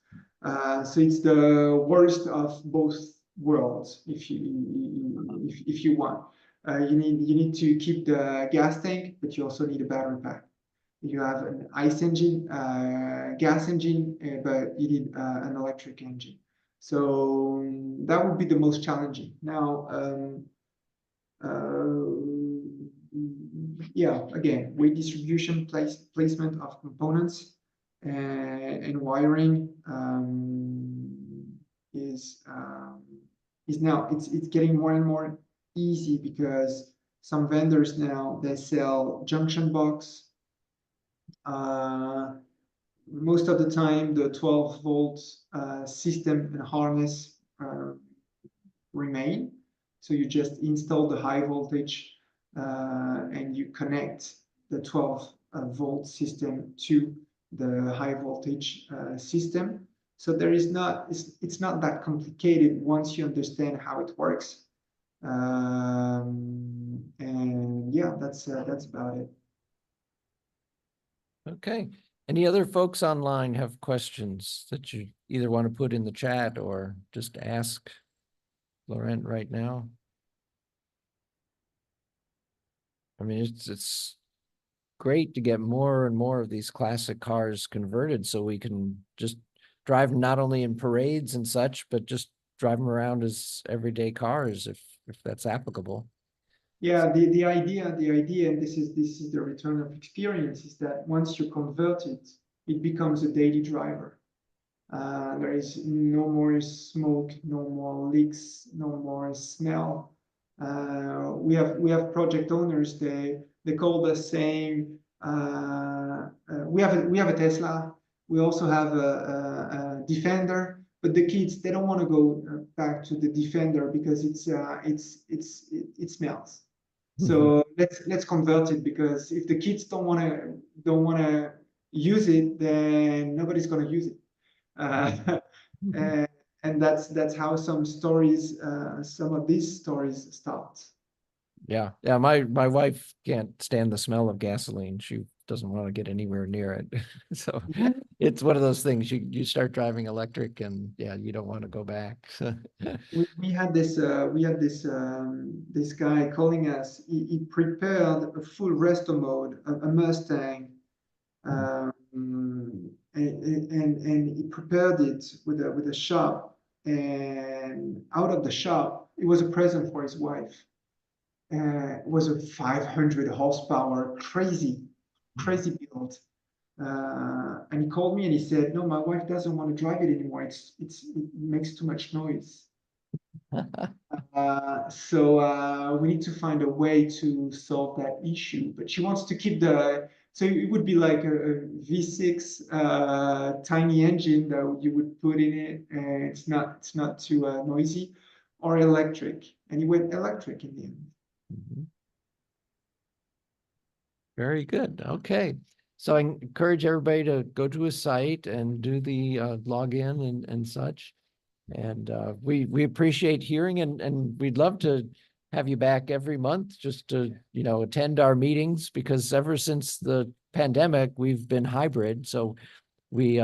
So it's the worst of both worlds if you want. You need to keep the gas tank, but you also need a battery pack. You have an ICE engine, gas engine, but you need an electric engine. So that would be the most challenging. Now, yeah, again, weight distribution, placement of components, and wiring is now it's getting more and more easy because some vendors now they sell junction box. Most of the time, the 12-volt system and harness remain. So you just install the high voltage and you connect the 12-volt system to the high voltage system. So there is not, it's not that complicated once you understand how it works. And yeah, that's about it. Okay. Any other folks online have questions that you either want to put in the chat or just ask Laurent right now? I mean, it's great to get more and more of these classic cars converted so we can just drive them not only in parades and such, but just drive them around as everyday cars if that's applicable. Yeah, the idea, and this is the return of experience, is that once you convert it, it becomes a daily driver. There is no more smoke, no more leaks, no more smell. We have project owners. They called us saying, we have a Tesla. We also have a Defender. But the kids, they don't want to go back to the Defender because it smells. So let's convert it, because if the kids don't want to use it, then nobody's going to use it. And that's how some of these stories start. Yeah. Yeah. My wife can't stand the smell of gasoline. She doesn't want to get anywhere near it. So it's one of those things you start driving electric and yeah, you don't want to go back. We had this guy calling us. He prepared a full resto mode, a Mustang, and he prepared it with a shop, and out of the shop, it was a present for his wife. It was a 500 horsepower, crazy build. And he called me and he said, "No, my wife doesn't want to drive it anymore. It makes too much noise." So we need to find a way to solve that issue. But she wants to keep so it would be like a V6 tiny engine that you would put in it, and it's not too noisy, or electric. And he went electric in the end. Very good. Okay. So I encourage everybody to go to his site and do the login and such. And we appreciate hearing, and we'd love to have you back every month just to, attend our meetings, because ever since the pandemic, we've been hybrid. So we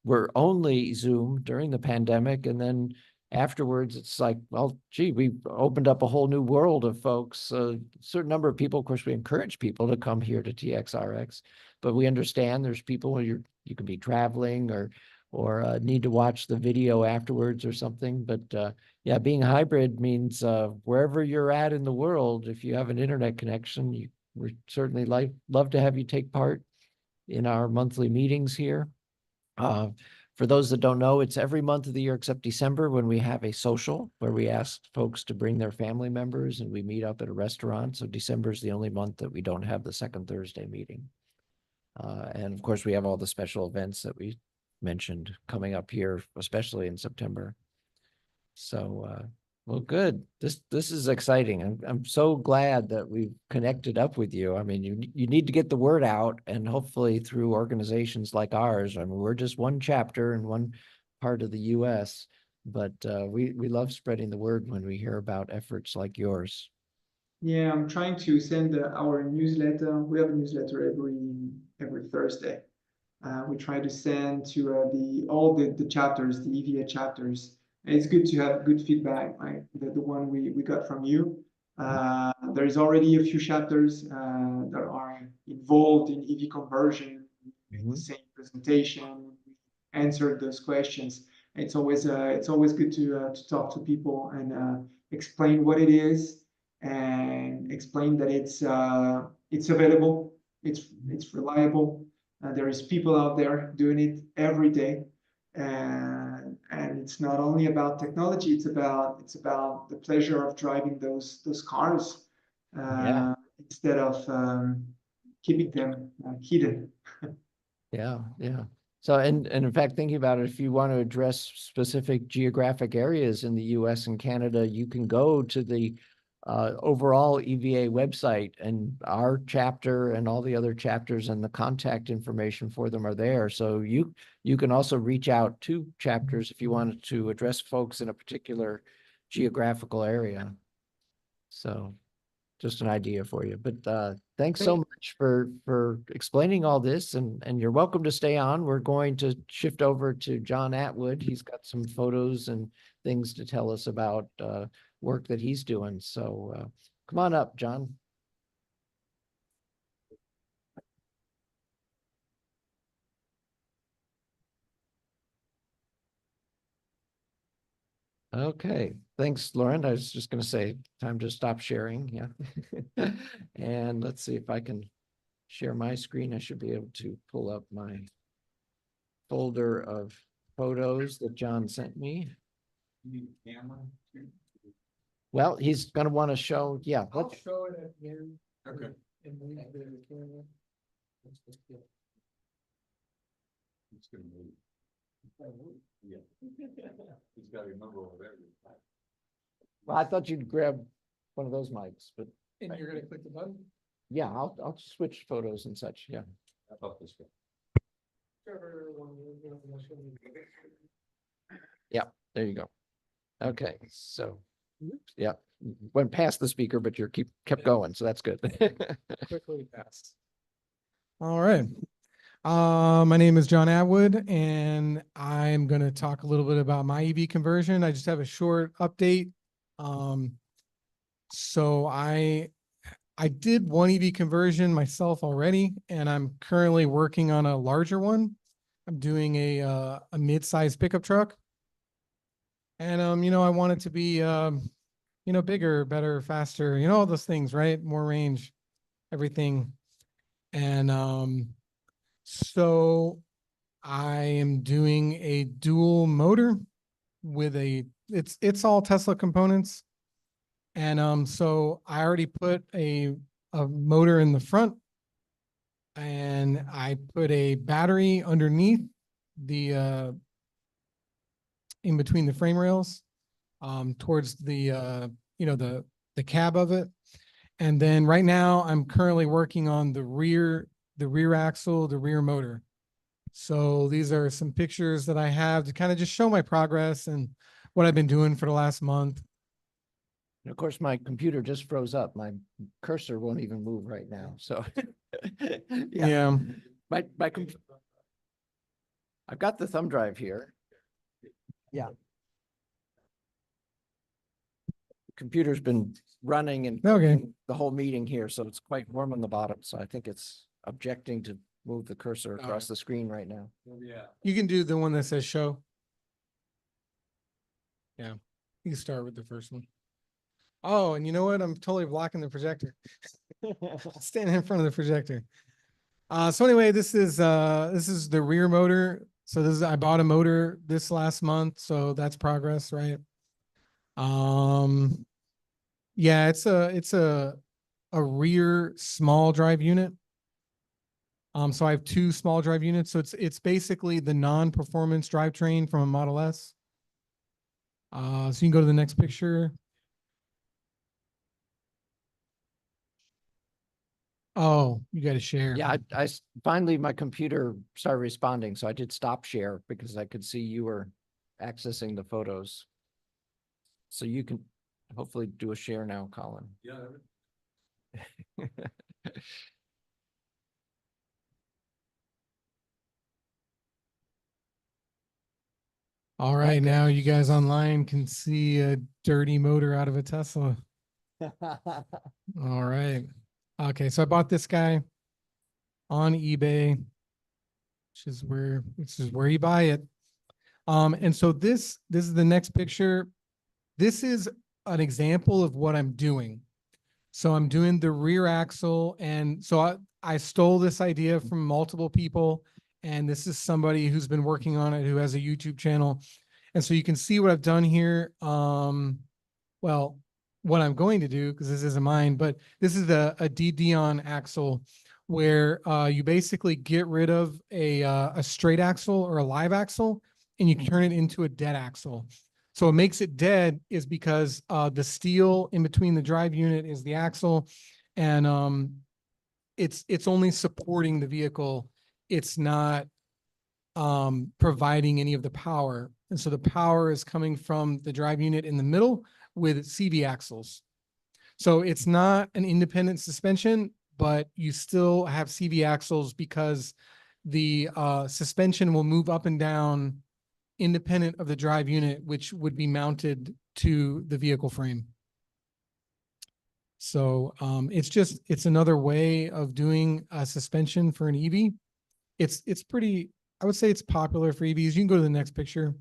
were only Zoom during the pandemic, and then afterwards, it's like, well, gee, we opened up a whole new world of folks. A certain number of people, of course, we encourage people to come here to TXRX, but we understand there's people who you could be traveling or need to watch the video afterwards or something. But yeah, being hybrid means wherever you're at in the world, if you have an internet connection, we're certainly love to have you take part in our monthly meetings here. For those that don't know, it's every month of the year except December when we have a social where we ask folks to bring their family members and we meet up at a restaurant. So December is the only month that we don't have the second Thursday meeting. And of course, we have all the special events that we mentioned coming up here, especially in September. So, well, good. This is exciting. I'm so glad that we've connected up with you. I mean, you need to get the word out, and hopefully through organizations like ours. I mean, we're just one chapter in one part of the U.S., but we love spreading the word when we hear about efforts like yours. Yeah, I'm trying to send our newsletter. We have a newsletter every Thursday. We try to send to all the chapters, the EVA chapters. And it's good to have good feedback, like the one we got from you. There is already a few chapters that are involved in EV conversion, the same presentation, answered those questions. It's always good to talk to people and explain what it is and explain that it's available, it's reliable. There is people out there doing it every day, and it's not only about technology. It's about the pleasure of driving those cars instead of keeping them hidden. Yeah. So, and in fact, thinking about it, if you want to address specific geographic areas in the US and Canada, you can go to the overall EVA website, and our chapter and all the other chapters and the contact information for them are there. So you can also reach out to chapters if you wanted to address folks in a particular geographical area. So just an idea for you, but thanks so much for explaining all this, and you're welcome to stay on. We're going to shift over to John Atwood. He's got some photos and things to tell us about work that he's doing. So come on up, John. Okay, thanks, Laurent. I was just going to say, time to stop sharing. Yeah. And let's see if I can share my screen. I should be able to pull up my folder of photos that John sent me. Well, he's going to want to show, yeah. I'll show it at the end. Okay. And move the camera. It's gonna move. Yeah. He's got to remember over there. Well, I thought you'd grab one of those mics, but And you're gonna click the button? yeah, I'll switch photos and such. Yeah. I thought this way. Yeah, there you go. Okay, so, yeah, went past the speaker, but you're kept going, so that's good. Quickly pass. All right. My name is John Atwood, and I'm going to talk a little bit about my EV conversion. I just have a short update. So I did one EV conversion myself already, and I'm currently working on a larger one. I'm doing a mid-sized pickup truck. And, I want it to be, bigger, better, faster, all those things, right? More range, everything. And, so I am doing a dual motor with it's all Tesla components. And, so I already put a motor in the front, and I put a battery underneath the, in between the frame rails, towards the, the cab of it. And then right now I'm currently working on the rear axle, the rear motor. So these are some pictures that I have to kind of just show my progress and what I've been doing for the last month. And of course, my computer just froze up. My cursor won't even move right now. So Yeah. I've got the thumb drive here. Yeah. computer's been running and Okay. the whole meeting here, so it's quite warm on the bottom. So I think it's objecting to move the cursor across Alright. the screen right now. Yeah. You can do the one that says show. Yeah, you can start with the first one. Oh, and you know what? I'm totally blocking the projector. Standing in front of the projector. So anyway, this is the rear motor. So I bought a motor this last month, so that's progress, right? Yeah, it's a rear small drive unit. So I have two small drive units. So it's basically the non-performance drivetrain from a Model S. So you can go to the next picture. Oh, you got to share. Yeah, finally my computer started responding, so I did stop share because I could see you were accessing the photos. So you can hopefully do a share now, Colin. Yeah. All right, Okay. now you guys online can see a dirty motor out of a Tesla. All right. Okay, so I bought this guy on eBay, which is where you buy it. And so this is the next picture. This is an example of what I'm doing. So I'm doing the rear axle, and so I stole this idea from multiple people, and this is somebody who's been working on it, who has a YouTube channel. And so you can see what I've done here. Well, what I'm going to do, because this isn't mine, but this is a D-Dion axle where you basically get rid of a straight axle or a live axle, and you turn it into a dead axle. So what makes it dead is because the steel in between the drive unit is the axle, and it's only supporting the vehicle. It's not providing any of the power. And so the power is coming from the drive unit in the middle with CV axles. So it's not an independent suspension, but you still have CV axles because the suspension will move up and down independent of the drive unit, which would be mounted to the vehicle frame. So it's another way of doing a suspension for an EV. It's pretty, I would say it's popular for EVs. You can go to the next picture.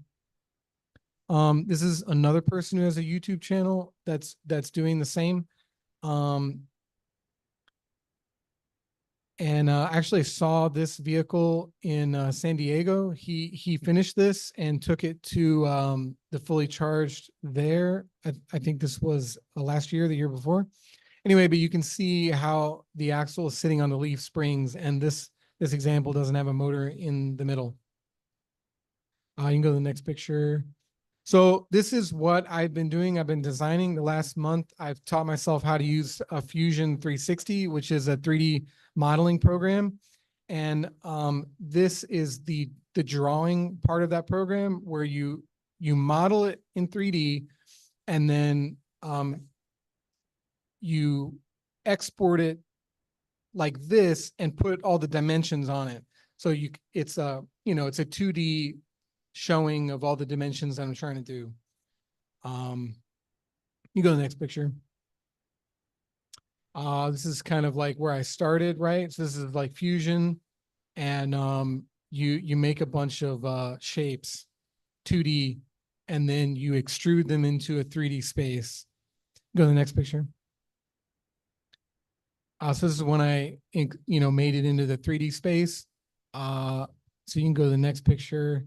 This is another person who has a YouTube channel that's doing the same. And actually saw this vehicle in San Diego. He finished this and took it to the fully charged there. I think this was last year, the year before. Anyway, but you can see how the axle is sitting on the leaf springs, and this example doesn't have a motor in the middle. You can go to the next picture. So this is what I've been doing. I've been designing the last month. I've taught myself how to use a Fusion 360, which is a 3D modeling program. And this is the drawing part of that program where you model it in 3D, and then you export it like this and put all the dimensions on it. So it's a 2D showing of all the dimensions that I'm trying to do. You go to the next picture. This is kind of like where I started, right? So this is like Fusion, and you make a bunch of shapes, 2D, and then you extrude them into a 3D space. Go to the next picture. So this is when I made it into the 3D space. So you can go to the next picture.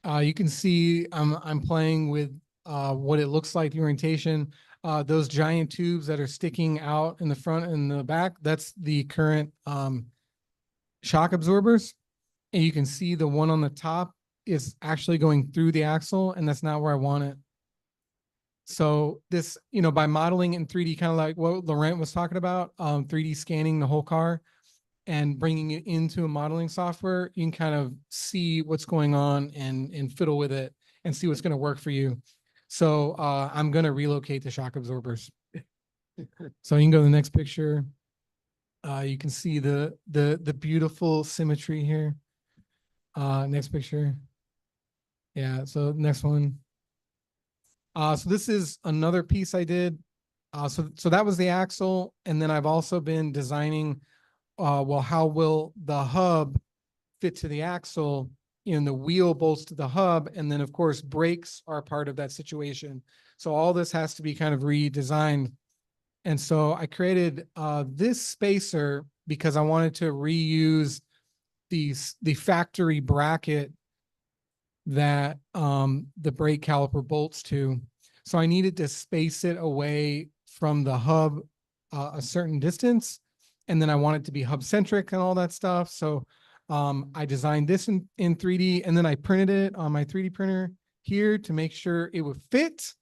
You can see I'm playing with what it looks like, the orientation. Those giant tubes that are sticking out in the front and the back, that's the current shock absorbers. And you can see the one on the top is actually going through the axle, and that's not where I want it. So this, by modeling in 3D, kind of like what Laurent was talking about, 3D scanning the whole car and bringing it into a modeling software, you can kind of see what's going on and fiddle with it and see what's going to work for you. So I'm going to relocate the shock absorbers. So you can go to the next picture. You can see the beautiful symmetry here. Next picture. Yeah, so next one. So this is another piece I did. So that was the axle. And then I've also been designing, well, how will the hub fit to the axle? And the wheel bolts to the hub. And then of course, brakes are part of that situation. So all this has to be kind of redesigned. And so I created this spacer because I wanted to reuse the factory bracket that the brake caliper bolts to. So I needed to space it away from the hub a certain distance. And then I want it to be hub centric and all that stuff. So I designed this in 3D, and then I printed it on my 3D printer here to make sure it would fit.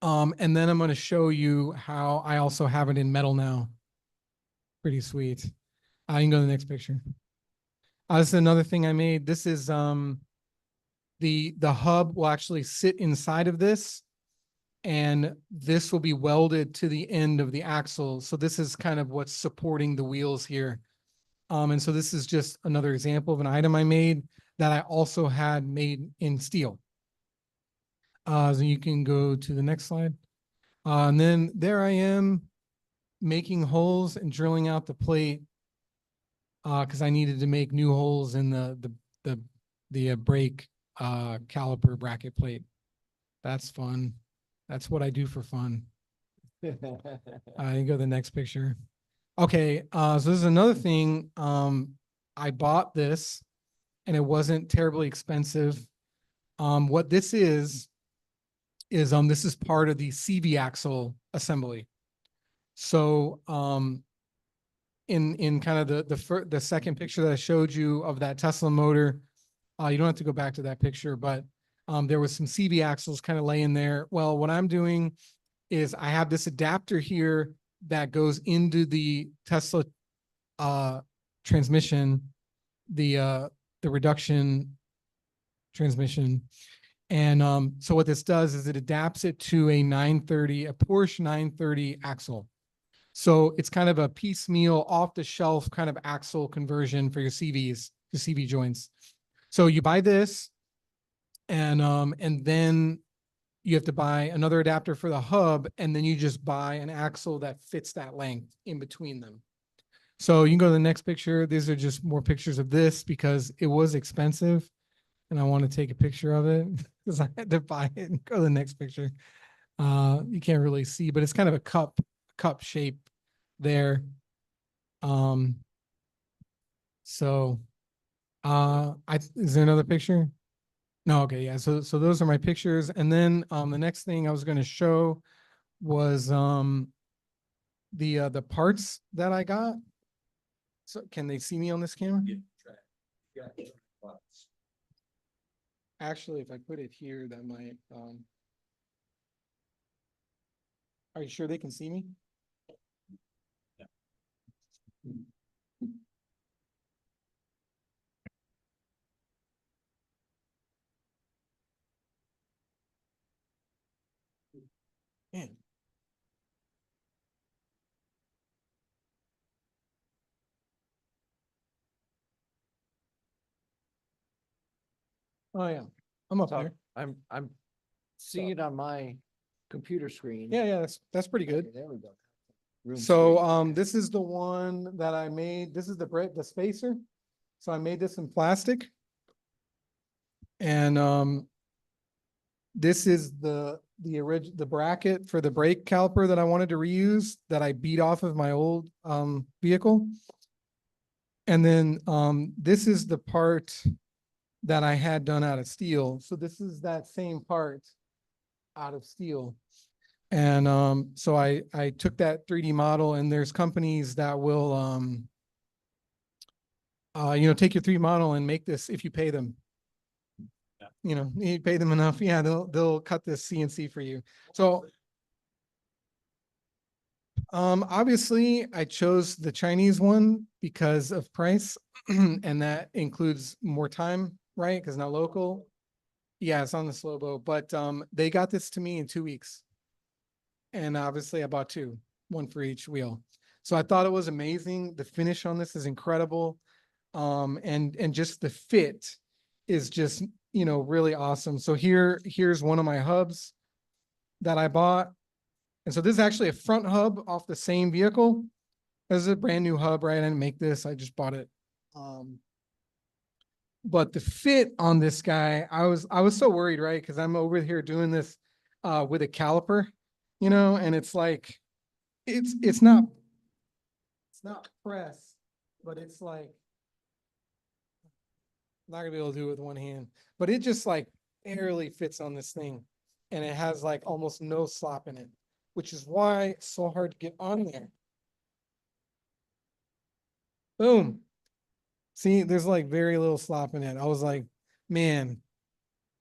And then I'm going to show you how I also have it in metal now. Pretty sweet. You can go to the next picture. This is another thing I made. This is the hub will actually sit inside of this, and this will be welded to the end of the axle. So this is kind of what's supporting the wheels here. And so this is just another example of an item I made that I also had made in steel. So you can go to the next slide. And then there I am making holes and drilling out the plate because I needed to make new holes in the brake caliper bracket plate. That's fun. That's what I do for fun. You go to the next picture. Okay, so this is another thing. I bought this and it wasn't terribly expensive. What this is this is part of the CV axle assembly. So in kind of the second picture that I showed you of that Tesla motor, you don't have to go back to that picture, but there was some CV axles kind of laying there. Well, what I'm doing is I have this adapter here that goes into the Tesla transmission, the reduction transmission. And so what this does is it adapts it to a Porsche 930 axle. So it's kind of a piecemeal off the shelf kind of axle conversion for your CVs, your CV joints. So you buy this and then you have to buy another adapter for the hub, and then you just buy an axle that fits that length in between them. So you can go to the next picture. These are just more pictures of this because it was expensive and I want to take a picture of it because I had to buy it. And go to the next picture. You can't really see, but it's kind of a cup shape there. So is there another picture? No, okay, yeah. So those are my pictures. And then the next thing I was going to show was the parts that I got. So can they see me on this camera? Yeah. Actually, if I put it here, that might are you sure they can see me? Man. Oh yeah, I'm up So there. I'm seeing it on my computer screen. Yeah, that's pretty good. Okay, there we go. Room So three. this is the one that I made. This is the spacer. So I made this in plastic. And this is the bracket for the brake caliper that I wanted to reuse that I beat off of my old vehicle. And then this is the part that I had done out of steel. So this is that same part out of steel. And so I took that 3D model, and there's companies that will take your 3D model and make this if you pay them. Yeah. You pay them enough, yeah, they'll cut this CNC for you. So obviously I chose the Chinese one because of price and that includes more time, right? Because not local. Yeah, it's on the slow boat, but they got this to me in 2 weeks. And obviously I bought two, one for each wheel. So I thought it was amazing. The finish on this is incredible. And just the fit is just, really awesome. So here's one of my hubs. that I bought. And so this is actually a front hub off the same vehicle. This is a brand new hub, right? I didn't make this, I just bought it. But the fit on this guy, I was so worried, right? Because I'm over here doing this with a caliper, you know, and it's like it's not press, but it's like I'm not gonna be able to do it with one hand, but it just like barely fits on this thing, and it has like almost no slop in it, which is why it's so hard to get on there. Boom. See, there's like very little slop in it. I was like, man,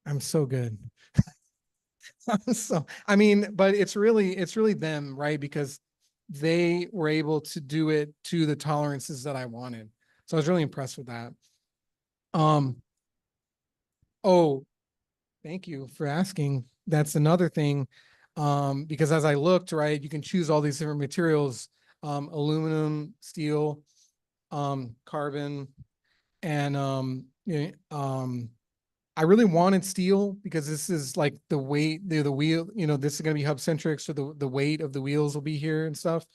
I'm so good. So, I mean, but it's really them, right? Because they were able to do it to the tolerances that I wanted. So I was really impressed with that. Oh, thank you for asking. That's another thing. Because as I looked, right, you can choose all these different materials, aluminum, steel, carbon, and I really wanted steel because this is like the weight, the wheel, you know, this is gonna be hub centric, so the weight of the wheels will be here and stuff.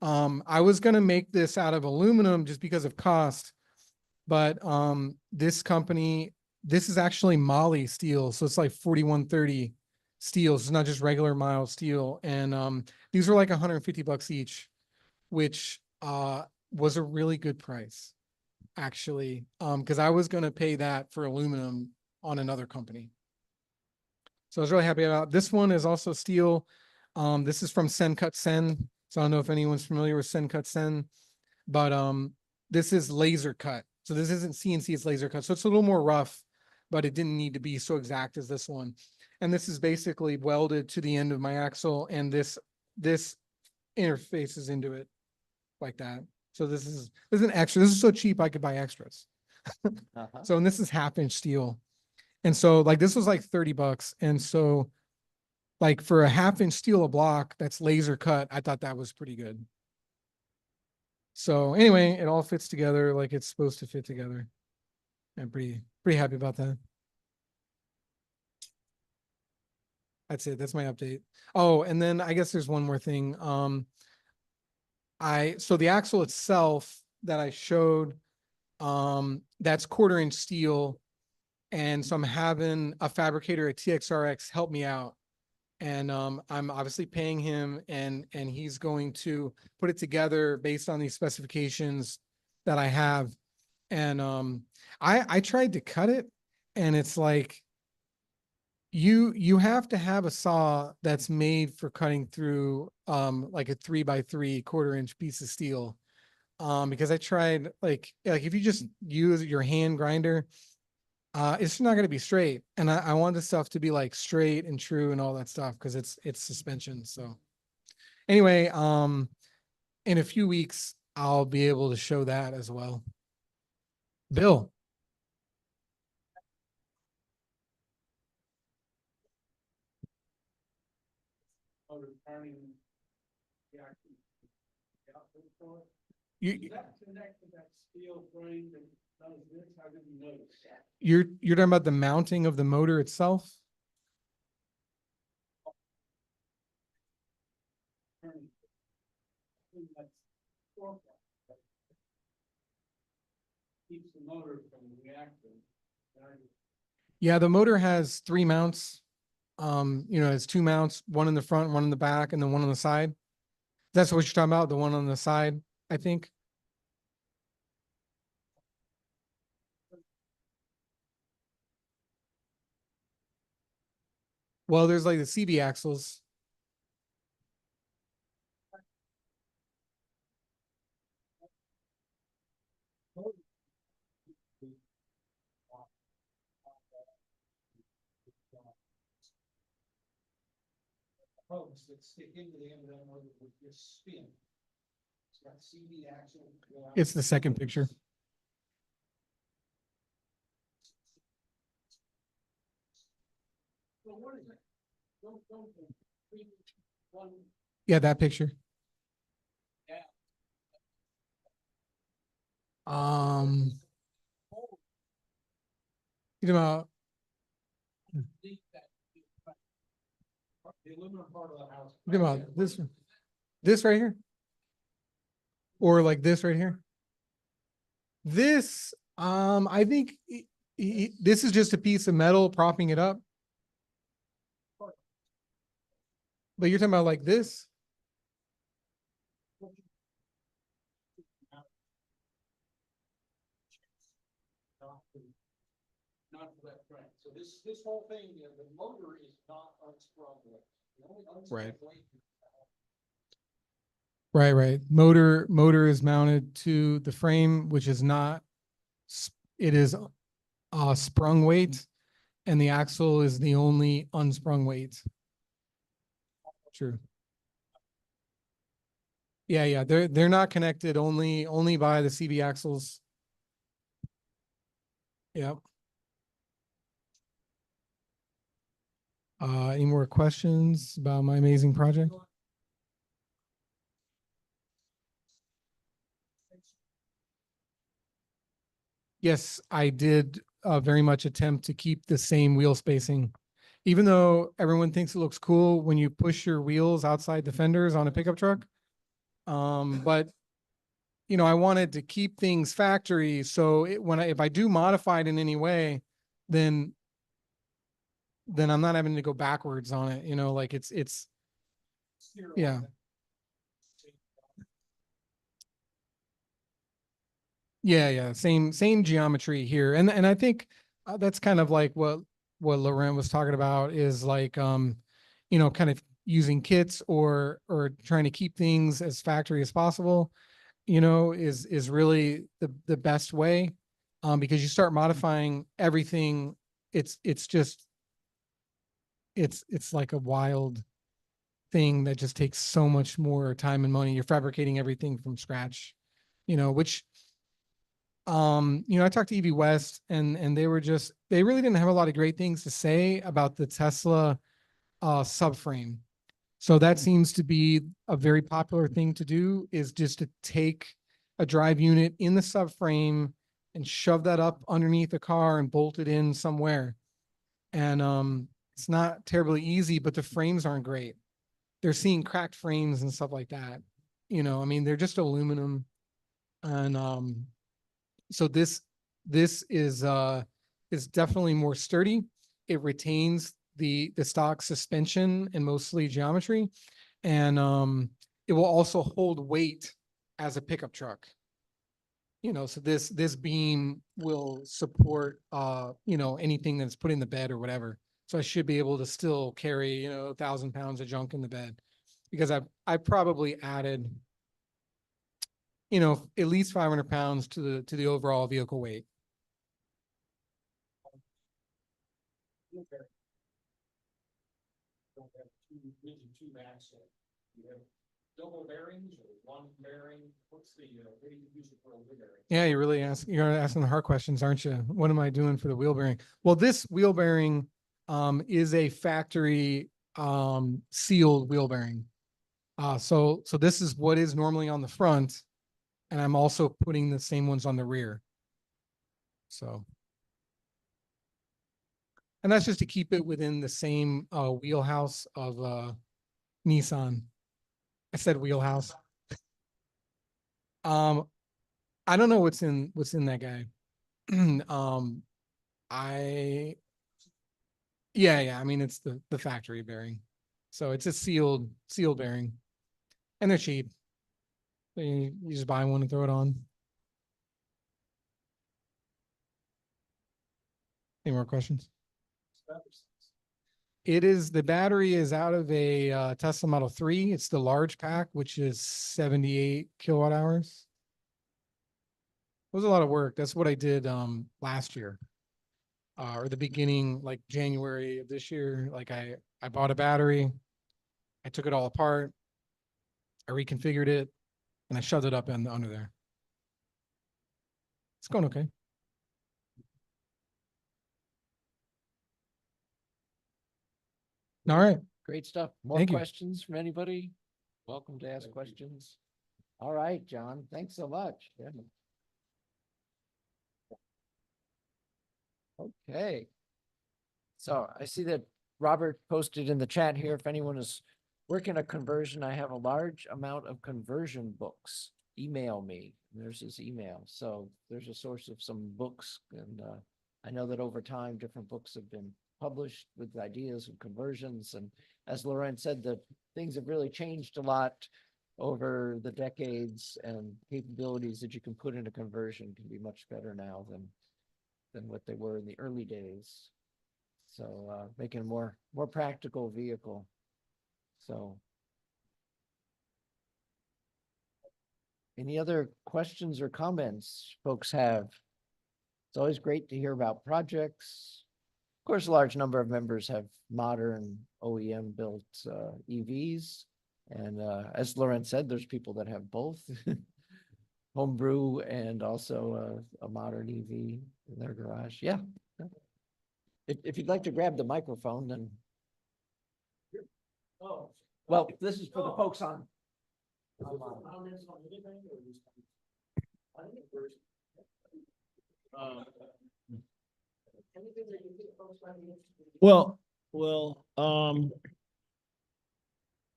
I was gonna make this out of aluminum just because of cost, but this company, this is actually Moly steel, so it's like 4130 steel. So it's not just regular mild steel, and these were like $150 each, which was a really good price, actually, because I was gonna pay that for aluminum on another company. So I was really happy about this one. Is also steel. This is from Sen Cut Sen. So I don't know if anyone's familiar with Sen Cut Sen, but this is laser cut. So this isn't CNC, it's laser cut. So it's a little more rough, but it didn't need to be so exact as this one. And this is basically welded to the end of my axle, and this interfaces into it like that. So this is an extra. This is so cheap I could buy extras. So, and this is 1/2 inch steel. And so like this was like $30. And so like for a 1/2 inch steel a block that's laser cut, I thought that was pretty good. So anyway, it all fits together like it's supposed to fit together. I'm pretty happy about that. That's it. That's my update. Oh, and then I guess there's one more thing. So the axle itself that I showed, that's 1/4 inch steel. And so I'm having a fabricator at TXRX help me out. And I'm obviously paying him, and he's going to put it together based on these specifications that I have. And I tried to cut it, and it's like you have to have a saw that's made for cutting through like a 3x3 1/4 inch piece of steel. Because I tried like if you just use your hand grinder, it's not going to be straight. And I want the stuff to be like straight and true and all that stuff because it's suspension. So anyway, in a few weeks, I'll be able to show that as well. Bill. You, you're talking about the mounting of the motor itself? Keeps the motor from reacting. Yeah, the motor has 3 mounts. You know, it's 2 mounts, one in the front, one in the back, and then one on the side. That's what you're talking about, the one on the side, I think. Well, there's like the CB axles. Posts that stick into the end of that motor with this spin. It's got CB axle. It's the second picture. Well, what is it? Yeah, that picture. You know, You're talking about this right here? Or like this right here? This, I think this is just a piece of metal propping it up. But you're talking about like this? Not left, right. So this whole thing, the motor is not unsprung weight. The only unsprung Right. weight Right. Motor is mounted to the frame, which is not, it is sprung weight, and the axle is the only unsprung weight. True. Yeah, they're not connected, only by the CV axles. Yep. Any more questions about my amazing project? Yes, I did very much attempt to keep the same wheel spacing. Even though everyone thinks it looks cool when you push your wheels outside the fenders on a pickup truck. But you know, I wanted to keep things factory. So if I do modify it in any way, then I'm not having to go backwards on it, you know, like it's, yeah. Yeah. Same geometry here. And I think that's kind of like what Laurent was talking about is like, you know, kind of using kits or trying to keep things as factory as possible, you know, is really the best way. Because you start modifying everything, it's like a wild thing that just takes so much more time and money. You're fabricating everything from scratch, you know, which, you know, I talked to EV West and they really didn't have a lot of great things to say about the Tesla subframe. So that seems to be a very popular thing to do, is just to take a drive unit in the subframe and shove that up underneath the car and bolt it in somewhere. And it's not terribly easy, but the frames aren't great. They're seeing cracked frames and stuff like that. You know, I mean, they're just aluminum. And so this is definitely more sturdy. It retains the stock suspension and mostly geometry, and it will also hold weight as a pickup truck. You know, so this beam will support you know, anything that's put in the bed or whatever. So I should be able to still carry, you know, 1,000 pounds of junk in the bed, because I probably added, you know, at least 500 pounds to the overall vehicle weight. two axle. You have double bearings or one bearing? What's the, what do you use it for a wheel bearing? Yeah, you're asking the hard questions, aren't you? What am I doing for the wheel bearing? Well, this wheel bearing is a factory sealed wheel bearing. So this is what is normally on the front, and I'm also putting the same ones on the rear. So, and that's just to keep it within the same wheelhouse of Nissan. I said wheelhouse. I don't know what's in that guy. I yeah, I mean, it's the factory bearing. So it's a sealed bearing, and they're cheap. You just buy one and throw it on. Any more questions? The battery is out of a Tesla Model 3. It's the large pack, which is 78 kilowatt hours. It was a lot of work. That's what I did last year. Or the beginning, like January of this year. Like I bought a battery, I took it all apart, I reconfigured it, and I shoved it up under there. It's going okay. All right. Great stuff. More Thank you. questions from anybody? Welcome to ask questions. All right, John, thanks so much. Yeah. Okay. So I see that Robert posted in the chat here, if anyone is working a conversion, I have a large amount of conversion books. Email me. There's his email. So there's a source of some books. And I know that over time, different books have been published with ideas of conversions. And as Laurent said, the things have really changed a lot over the decades, and capabilities that you can put in a conversion can be much better now than what they were in the early days. So making a more practical vehicle. So any other questions or comments folks have? It's always great to hear about projects. Of course, a large number of members have modern OEM built EVs. And as Laurent said, there's people that have both homebrew and also a modern EV in their garage. Yeah. If you'd like to grab the microphone, then. Oh, well, this is for the folks on. Well,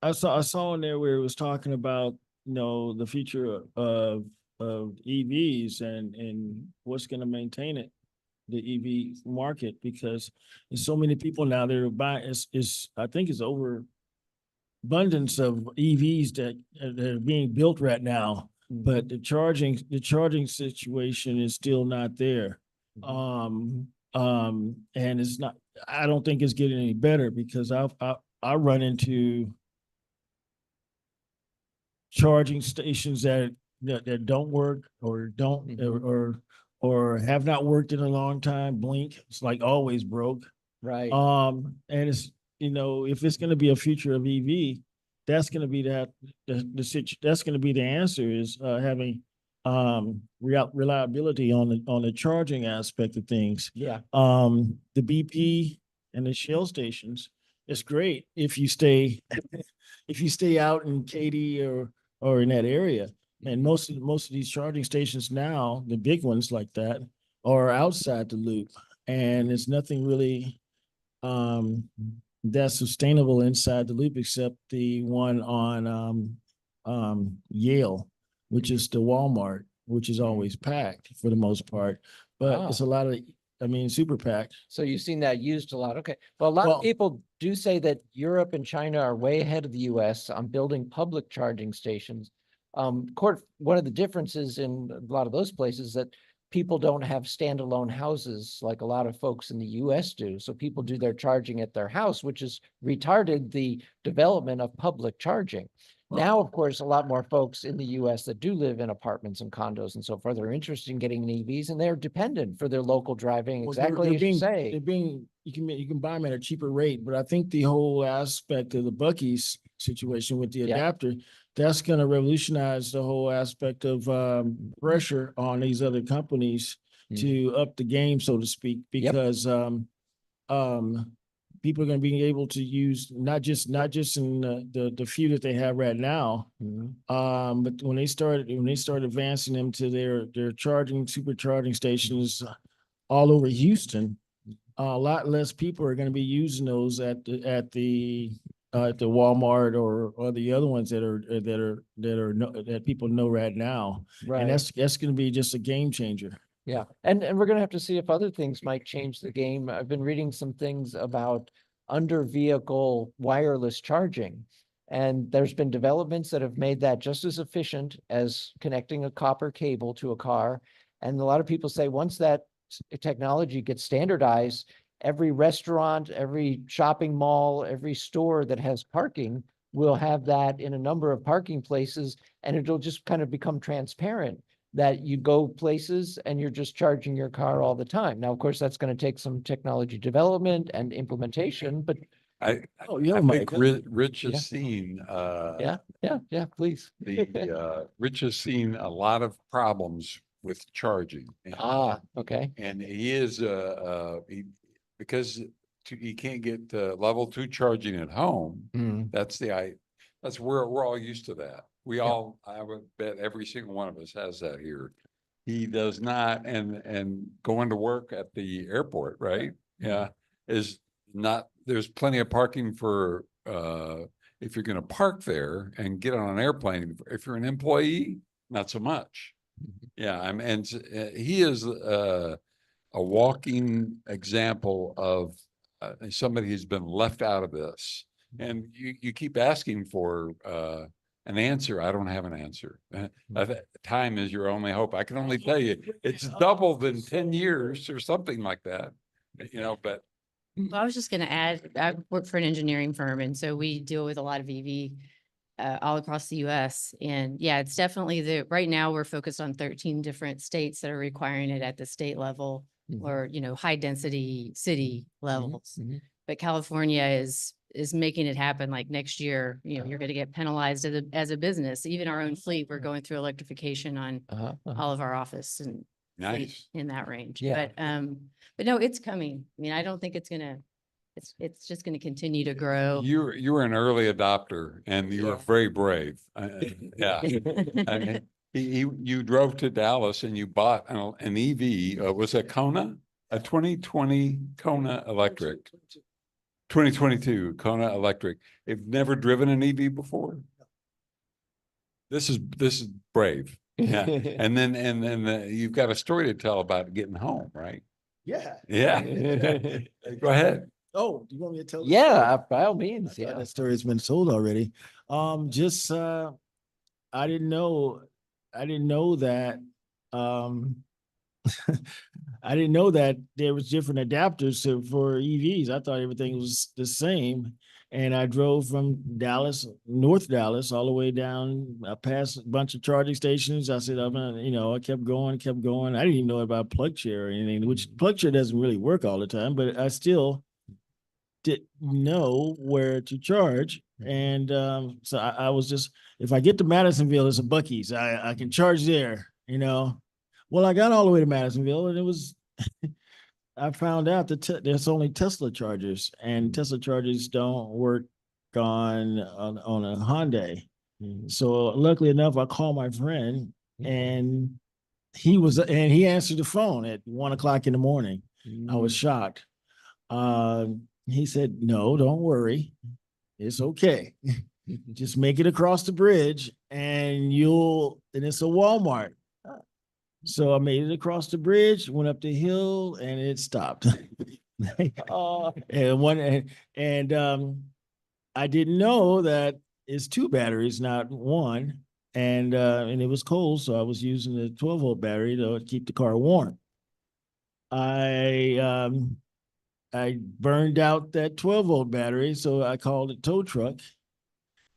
I saw in there where it was talking about, the future of EVs and what's going to maintain it, the EV market, because there's so many people now that are buying. I think it's over abundance of EVs that are being built right now, but the charging situation is still not there. And it's not. I don't think it's getting any better, because I run into charging stations that don't work or don't or have not worked in a long time. Blink, it's like always broke. Right. And it's, if it's going to be a future of EV, that's going to be that's going to be the answer, is having reliability on the charging aspect of things. Yeah. The BP and the Shell stations, it's great if you stay out in Katy or in that area. And most of these charging stations now, the big ones like that, are outside the loop, and there's nothing really that's sustainable inside the loop, except the one on Yale, which is the Walmart, which is always packed for the most part. But it's a lot of, super packed. So you've seen that used a lot. Okay. Well, a lot of people do say that Europe and China are way ahead of the US on building public charging stations. One of the differences in a lot of those places is that people don't have standalone houses like a lot of folks in the US do. So people do their charging at their house, which has retarded the development of public charging. Now, of course, a lot more folks in the US that do live in apartments and condos and so forth are interested in getting EVs, and they're dependent for their local driving. Exactly as you say. You can buy them at a cheaper rate, but I think the whole aspect of the Buc-ee's situation with the adapter, that's going to revolutionize the whole aspect of pressure on these other companies to up the game, so to speak, because people are going to be able to use not just in the few that they have right now, but when they start advancing them to their supercharging stations all over Houston, a lot less people are going to be using those at the Walmart or the other ones that people know right now. Right. And that's going to be just a game changer. Yeah. And we're going to have to see if other things might change the game. I've been reading some things about under vehicle wireless charging, and there's been developments that have made that just as efficient as connecting a copper cable to a car. And a lot of people say once that technology gets standardized, every restaurant, every shopping mall, every store that has parking will have that in a number of parking places, and it'll just kind of become transparent that you go places and you're just charging your car all the time. Now, of course, that's going to take some technology development and implementation, but I yeah, think Mike. Rich has seen, yeah, please. Rich has seen a lot of problems with charging. Okay. And he is, because he can't get level 2 charging at home. That's where we're all used to that. I would bet every single one of us has that here. He does not, and going to work at the airport, right? Yeah, is there's plenty of parking for, if you're gonna park there and get on an airplane. If you're an employee, not so much. Yeah, he is, a walking example of, somebody who's been left out of this. And you keep asking for, an answer. I don't have an answer. Time is your only hope. I can only tell you, it's doubled in 10 years or something like that, but. Well, I was just gonna add, I work for an engineering firm, and so we deal with a lot of EV all across the US. And yeah, it's definitely right now we're focused on 13 different states that are requiring it at the state level or, high density city levels. But California is making it happen. Like next year, you're going to get penalized as a business. Even our own fleet, we're going through electrification on all of our office and fleet Nice. in that range. Yeah. But no, it's coming. I mean, I don't think it's just gonna continue to grow. You were an early adopter and you were very brave. Yeah. I mean, you drove to Dallas and you bought an EV, was it Kona? A 2020 Kona Electric. 2022 Kona Electric. You've never driven an EV before? This is brave. Yeah. And then you've got a story to tell about getting home, right? Yeah. Yeah. Go ahead. Oh, do you want me to tell? the Yeah, story? by all means, I thought yeah. that story has been told already. I didn't know that, I didn't know that there was different adapters for EVs. I thought everything was the same. And I drove from North Dallas, all the way down. I passed a bunch of charging stations. I said, I kept going. I didn't even know about plug share or anything, which plug share doesn't really work all the time, but I still didn't know where to charge. And so I was just, if I get to Madisonville, it's a Buc-ee's. I can charge there, Well, I got all the way to Madisonville, and it was, I found out that there's only Tesla chargers, and Tesla chargers don't work on a Hyundai. So luckily enough, I called my friend, and he answered the phone at 1 o'clock in the morning. I was shocked. He said, "No, don't worry. It's okay. Just make it across the bridge and it's a Walmart." So I made it across the bridge, went up the hill, and it stopped. And I didn't know that it's 2 batteries, not 1. And it was cold, so I was using the 12-volt battery to keep the car warm. I burned out that 12-volt battery, so I called a tow truck.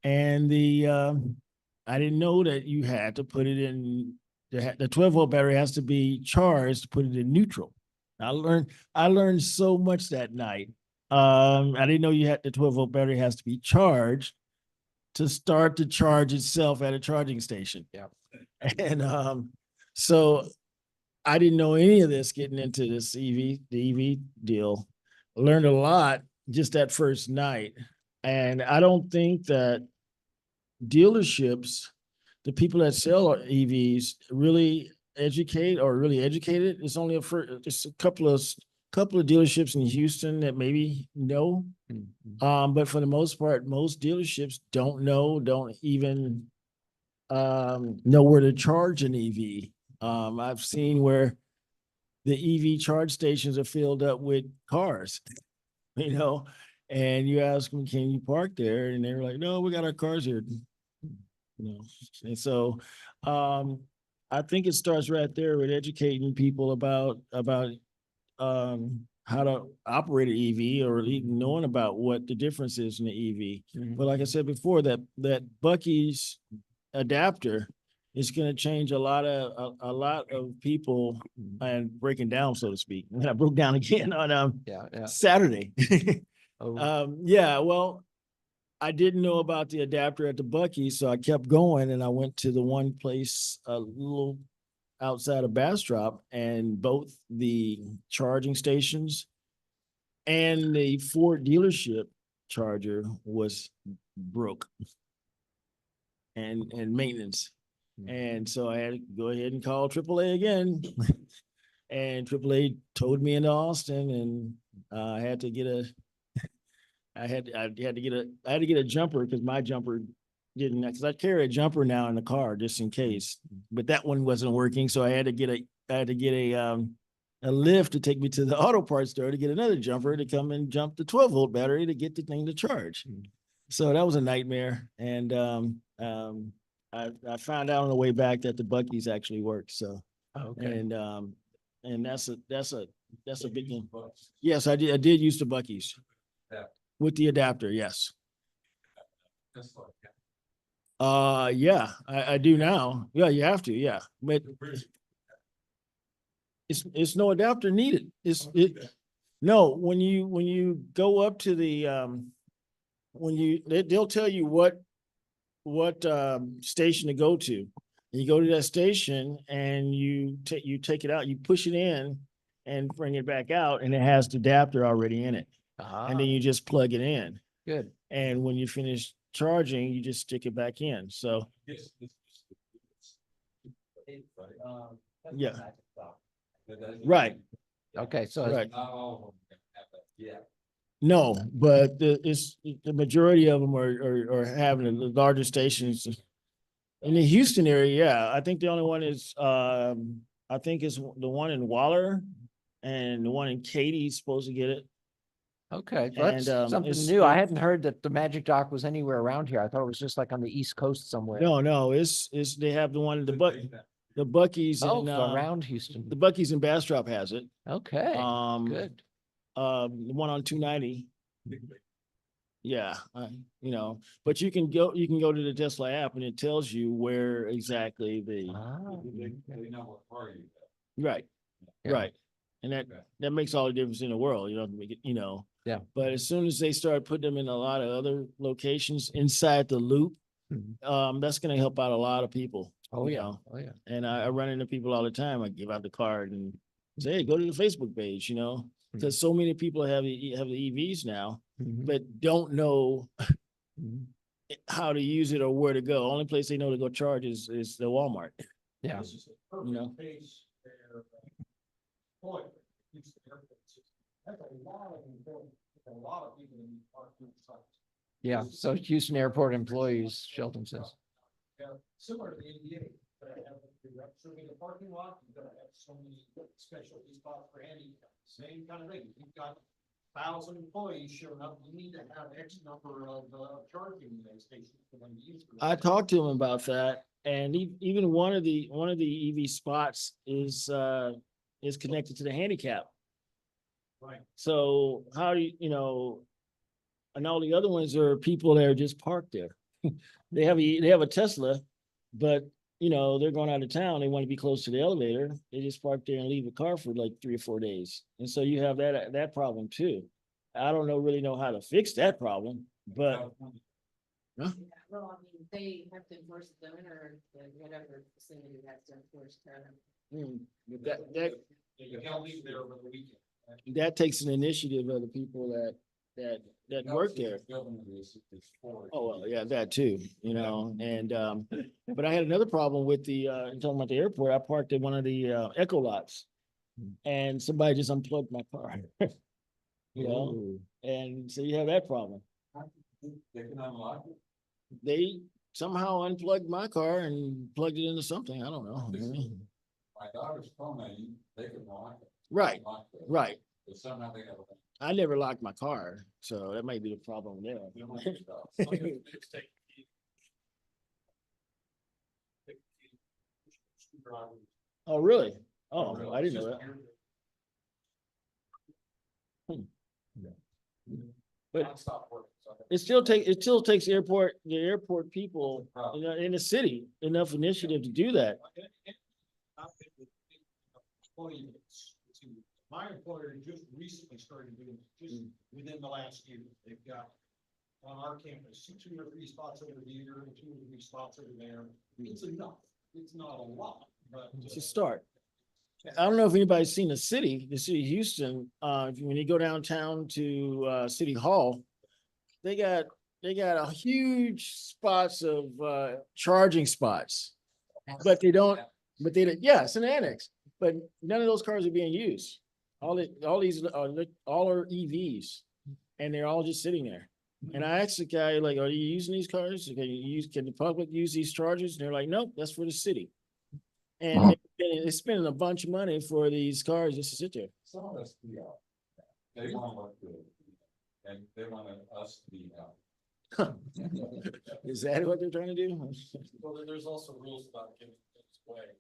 And I didn't know that you had to put it in. The 12-volt battery has to be charged to put it in neutral. I learned so much that night. I didn't know the 12-volt battery has to be charged to start to charge itself at a charging station. Yeah. And so I didn't know any of this getting into the EV deal. I learned a lot just that first night. And I don't think that dealerships, the people that sell EVs, really educated. It's only just a couple of dealerships in Houston that maybe know. But for the most part, most dealerships don't even know where to charge an EV. I've seen where the EV charge stations are filled up with cars, and you ask them, "Can you park there?" And they're like, "No, we got our cars here." And so I think it starts right there with educating people about how to operate an EV, or even knowing about what the difference is in the EV. But like I said before, that Buc-ee's adapter is going to change a lot of people and breaking down, so to speak. And I broke down again on Saturday. Well, I didn't know about the adapter at the Buc-ee's, so I kept going, and I went to the one place a little outside of Bastrop, and both the charging stations and the Ford dealership charger was broke and maintenance. And so I had to go ahead and call AAA again. And AAA towed me into Austin, and I had to get I had to get a jumper because my jumper didn't, because I carry a jumper now in the car just in case, but that one wasn't working. So I had to get a lift to take me to the auto parts store to get another jumper to come and jump the 12-volt battery to get the thing to charge. So that was a nightmare. And, I found out on the way back that the Bucky's actually worked. So, Okay. and that's a big thing. Yes, I did use the Bucky's with the adapter. Yes. Yeah, I do now. Yeah, you have to. Yeah, but it's no adapter needed. No, when you go up to the, they'll tell you what station to go to. You go to that station and you take it out, you push it in and bring it back out, and it has the adapter already in it. And then you just plug it in. Good. And when you finish charging, you just stick it back in. So, yeah. Right, Okay, so right. No, but the majority of them are having the larger stations. In the Houston area, yeah, I think the only one is, I think is the one in Waller, and the one in Katie's supposed to get it. okay, so that's And, something it's- new. I hadn't heard that the Magic Dock was anywhere around here. I thought it was just like on the East Coast somewhere. No, it's, they have the one, the Bucky's Oh, in, so around Houston. the Bucky's in Bastrop has it. Okay, good. The one on 290. Yeah, but you can go to the Tesla app and it tells you where exactly Ah, right, Yeah. right. And that makes all the difference in the world, to make it, Yeah. But as soon as they start putting them in a lot of other locations inside the loop, Mhm. that's gonna help out a lot of people. Oh, you yeah. know. Oh, yeah. And I run into people all the time. I give out the card and say, hey, go to the Facebook page, because so many people have the EVs now, Mhm. but don't know Mhm. how to use it or where to go. Only place they know to go charge is the Walmart. Yeah. You know? Yeah, so Houston Airport employees, Sheldon says. Similar to ADA, so in the parking lot, you're gonna have so many specialty spots for handicap, same kind of thing. You've got 1,000 employees showing up, you need to have X number of charging stations for them to use. I talked to him about that, and even one of the EV spots is connected to the handicap. Right. So how do and all the other ones are people that are just parked there. They have a Tesla, but they're going out of town. They want to be close to the elevator. They just park there and leave the car for like 3 or 4 days. And so you have that problem too. I don't really know how to fix that problem, but Well, I mean, they have to enforce the zone or whatever facility has to enforce. that takes an initiative of the people that work there. Oh, well, yeah, that too, and, but I had another problem with talking about the airport. I parked at one of the, Echo lots. And somebody just unplugged my car. And so you have that problem. They somehow unplugged my car and plugged it into something. I don't know. My daughter's phone, they can lock it. Right, right. But somehow they have. I never locked my car, so that might be the problem there. Oh, really? Oh, I didn't know that. But it still takes the airport people, in the city, enough initiative to do that. My employer just recently started doing it, just within the last year. They've got on our campus, 2 or 3 spots over here, and 2 or 3 spots over there. It's enough. It's not a lot, but It's a start. I don't know if anybody's seen the city of Houston, when you go downtown to, City Hall, they got a huge spots of, charging spots. But yeah, it's an annex, but none of those cars are being used. All are EVs. and they're all just sitting there. And I asked the guy, like, are you using these cars? Can the public use these chargers? And they're like, nope, that's for the city. And they're spending a bunch of money for these cars just to sit there. Some of us be out. They want to look good. And they want us to be out. Is that what they're trying to do? Well, there's also rules about giving things away,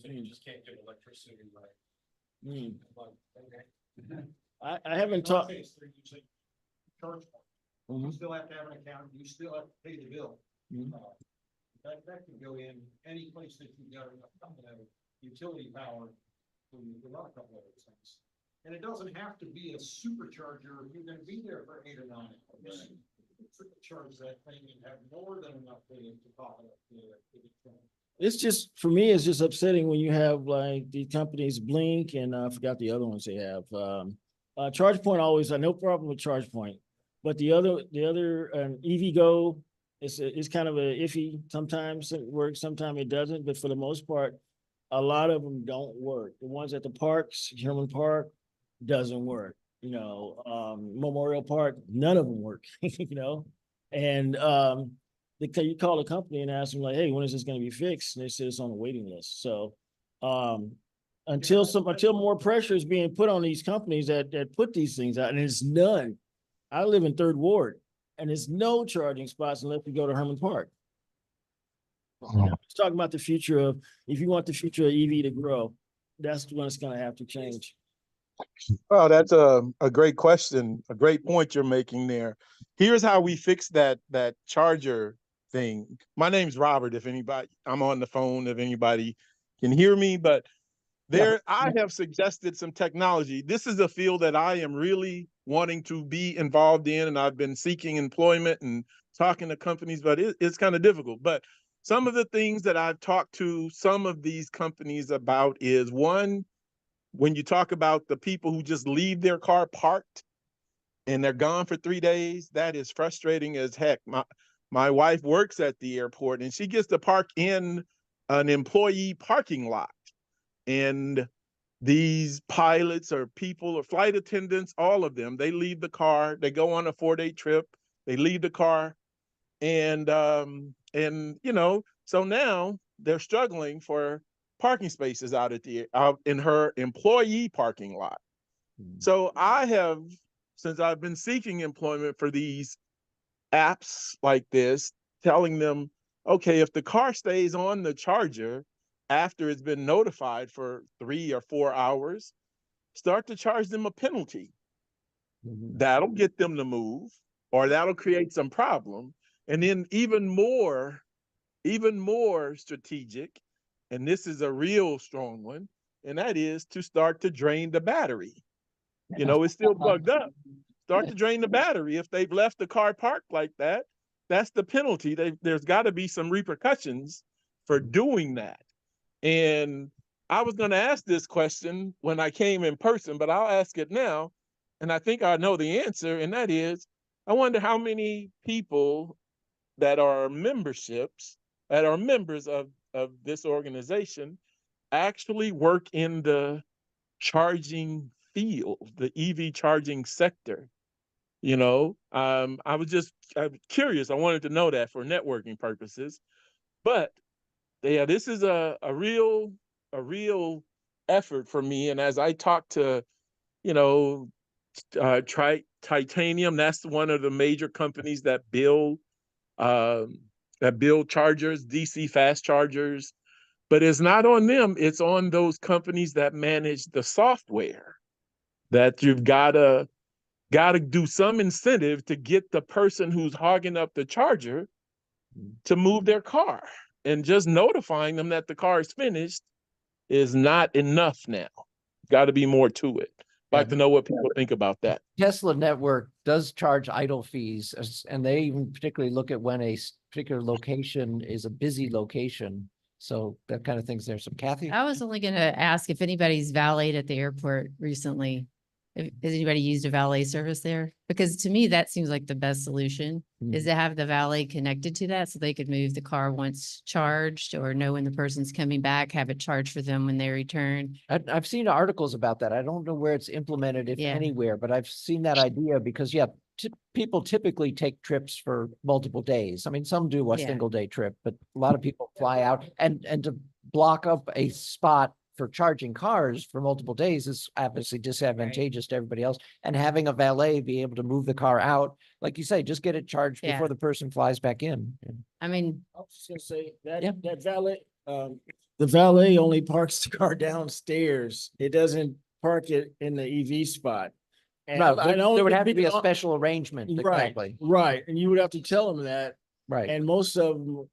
so you just can't give electricity away. Hmm. Like, okay. I haven't talked. They're using charge point. Mhm. You still have to have an account, you still have to pay the bill. Mhm. That can go in any place that you've got utility power to run a couple of those things. And it doesn't have to be a supercharger, you're gonna be there for 8 or 9 hours. Charge that thing and have more than enough to top it up. It's just, for me, it's just upsetting when you have like the companies Blink and I forgot the other ones they have. ChargePoint always, no problem with ChargePoint. But the other EV Go is kind of a iffy. Sometimes it works, sometimes it doesn't. But for the most part, a lot of them don't work. The ones at the parks, Herman Park, doesn't work. Memorial Park, none of them work. And you call the company and ask them like, hey, when is this going to be fixed? And they said it's on a waiting list. So until more pressure is being put on these companies that put these things out, and it's none. I live in 3rd Ward, and there's no charging spots unless you go to Herman Park. Let's talk about the future of, if you want the future of EV to grow, that's when it's going to have to change. Well, that's a great question, a great point you're making there. Here's how we fix that charger thing. My name's Robert, if anybody, I'm on the phone, if anybody can hear me, but I have suggested some technology. This is a field that I am really wanting to be involved in, and I've been seeking employment and talking to companies, but it's kind of difficult. But some of the things that I've talked to some of these companies about is, one, when you talk about the people who just leave their car parked and they're gone for 3 days, that is frustrating as heck. My wife works at the airport and she gets to park in an employee parking lot. And these pilots or people or flight attendants, all of them, they leave the car, they go on a 4-day trip, they leave the car. And so now they're struggling for parking spaces out in her employee parking lot. So since I've been seeking employment for these apps like this, telling them, okay, if the car stays on the charger after it's been notified for 3 or 4 hours, start to charge them a penalty. That'll get them to move, or that'll create some problem. And then even more strategic, and this is a real strong one, and that is to start to drain the battery. It's still plugged up. Start to drain the battery. If they've left the car parked like that, that's the penalty. There's got to be some repercussions for doing that. And I was going to ask this question when I came in person, but I'll ask it now. And I think I know the answer, and that is, I wonder how many people that are members of this organization actually work in the charging field, the EV charging sector. I'm curious. I wanted to know that for networking purposes. But this is a real effort for me. And as I talk to, Titanium, that's one of the major companies that build chargers, DC fast chargers. But it's not on them. It's on those companies that manage the software, that you've got to do some incentive to get the person who's hogging up the charger to move their car. And just notifying them that the car is finished is not enough now. Got to be more to it. I'd like to know what people think about that. Tesla network does charge idle fees, and they even particularly look at when a particular location is a busy location. So that kind of thing's there. So Kathy? I was only going to ask if anybody's valeted at the airport recently. Has anybody used a valet service there? Because to me, that seems like the best solution is to have the valet connected to that so they could move the car once charged or know when the person's coming back, have it charged for them when they return. I've seen articles about that. I don't know where it's implemented, if Yeah. anywhere, but I've seen that idea because, yeah, people typically take trips for multiple days. I mean, some do a Yeah. single day trip, but a lot of people fly out and to block up a spot for charging cars for multiple days is obviously disadvantageous to everybody else. And having a valet be able to move the car out, like you say, just get it charged Yeah. before the person flies back in. I mean, I was just gonna say that, Yeah. that valet, the valet only parks the car downstairs. It doesn't park it in the EV spot. And No, I there don't there would think have to be a people- special arrangement. Right, Exactly. right. And you would have to tell them that. Right. And most of them,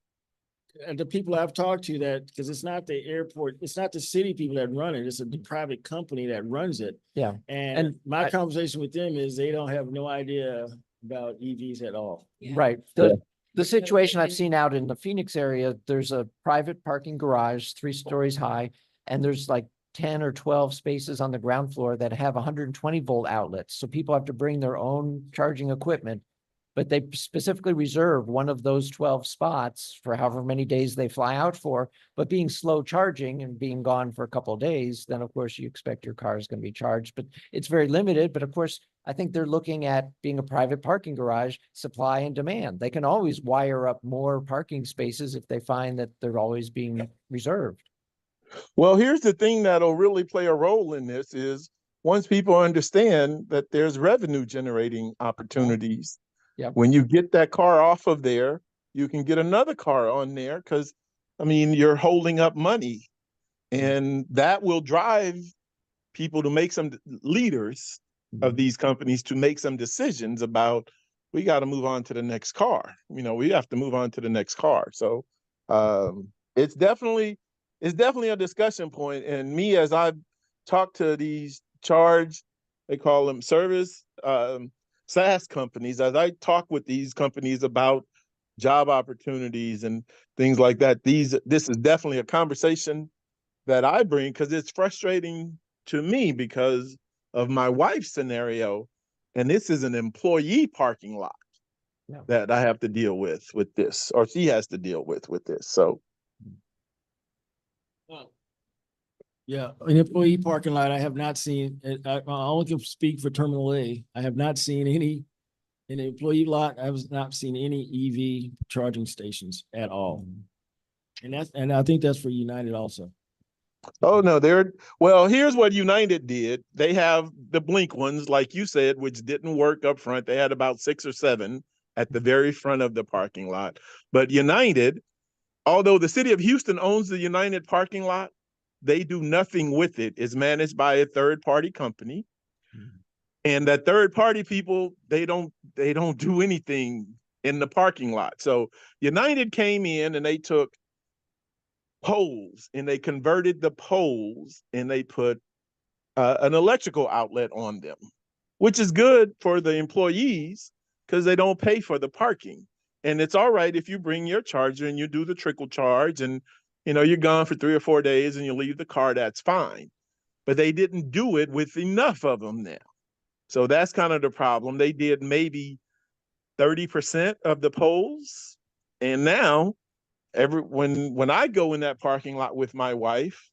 and the people I've talked to that, because it's not the airport, it's not the city people that run it, it's a private company that runs it. Yeah. And And my I- conversation with them is they don't have no idea about EVs at all. Right. The situation I've seen out in the Phoenix area, there's a private parking garage, 3 stories high, and there's like 10 or 12 spaces on the ground floor that have 120-volt outlets. So people have to bring their own charging equipment, but they specifically reserve one of those 12 spots for however many days they fly out for. But being slow charging and being gone for a couple of days, then of course you expect your car is going to be charged, but it's very limited. But of course, I think they're looking at being a private parking garage, supply and demand. They can always wire up more parking spaces if they find that they're always being reserved. Well, here's the thing that'll really play a role in this is once people understand that there's revenue generating opportunities. Yep. When you get that car off of there, you can get another car on there because, I mean, you're holding up money. And that will drive people to make some leaders of these companies to make some decisions about, we got to move on to the next car. You know, we have to move on to the next car. So it's definitely a discussion point. And me, as I've talked to these they call them service SaaS companies, as I talk with these companies about job opportunities and things like that, this is definitely a conversation that I bring because it's frustrating to me because of my wife's scenario. And this is an employee parking lot that I have to deal with this, or she has to deal with this. So. Yeah, an employee parking lot, I have not seen, I only can speak for Terminal A. I have not seen any, in the employee lot, I have not seen any EV charging stations at all. And I think that's for United also. Oh, no, well, here's what United did. They have the blink ones, like you said, which didn't work up front. They had about 6 or 7 at the very front of the parking lot. But United, although the city of Houston owns the United parking lot, they do nothing with it. It's managed by a third-party company. And that third-party people, they don't do anything in the parking lot. So United came in and they took poles and they converted the poles and they put an electrical outlet on them, which is good for the employees because they don't pay for the parking. And it's all right if you bring your charger and you do the trickle charge and you're gone for 3 or 4 days and you leave the car, that's fine. But they didn't do it with enough of them now. So that's kind of the problem. They did maybe 30% of the poles. And now when I go in that parking lot with my wife,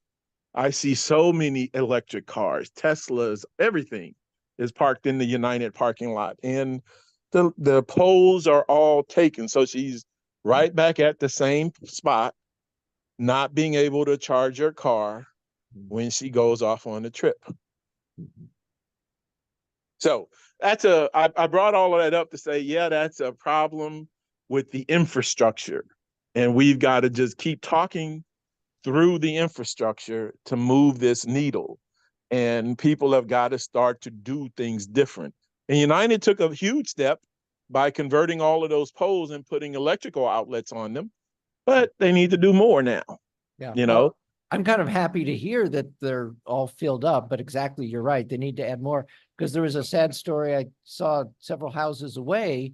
I see so many electric cars, Teslas, everything is parked in the United parking lot. And the poles are all taken. So she's right back at the same spot, not being able to charge her car when she goes off on the trip. So I brought all of that up to say, yeah, that's a problem with the infrastructure. And we've got to just keep talking through the infrastructure to move this needle. And people have got to start to do things different. And United took a huge step by converting all of those poles and putting electrical outlets on them. But they need to do more now. Yeah. Well, I'm kind of happy to hear that they're all filled up, but exactly, you're right. They need to add more because there was a sad story. I saw several houses away,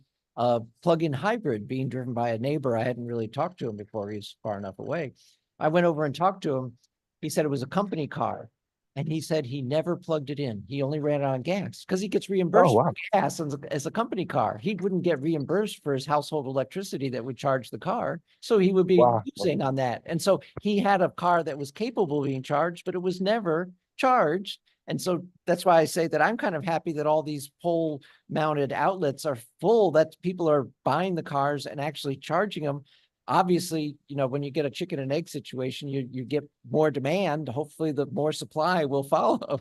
plug-in hybrid being driven by a neighbor. I hadn't really talked to him before. He's far enough away. I went over and talked to him. He said it was a company car And he said he never plugged it in. He only ran it on gas because he gets reimbursed wow. for gas as a company car. He wouldn't get reimbursed for his household electricity that would charge the car. So he would be Wow. losing on that. And so he had a car that was capable of being charged, but it was never charged. And so that's why I say that I'm kind of happy that all these pole mounted outlets are full, that people are buying the cars and actually charging them. Obviously, you know, when you get a chicken and egg situation, you get more demand. Hopefully the more supply will follow.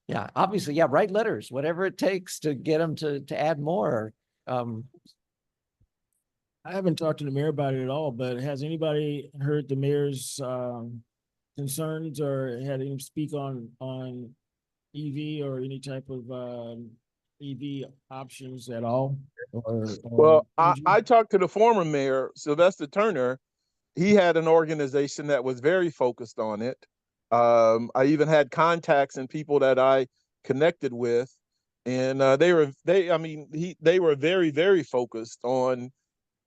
Yeah, obviously, yeah, write letters, whatever it takes to get them to add more. I haven't talked to the mayor about it at all, but has anybody heard the mayor's concerns or had him speak on EV or any type of EV options at all? Well, energy? I talked to the former mayor, Sylvester Turner. He had an organization that was very focused on it. I even had contacts and people that I connected with, and they were very, very focused on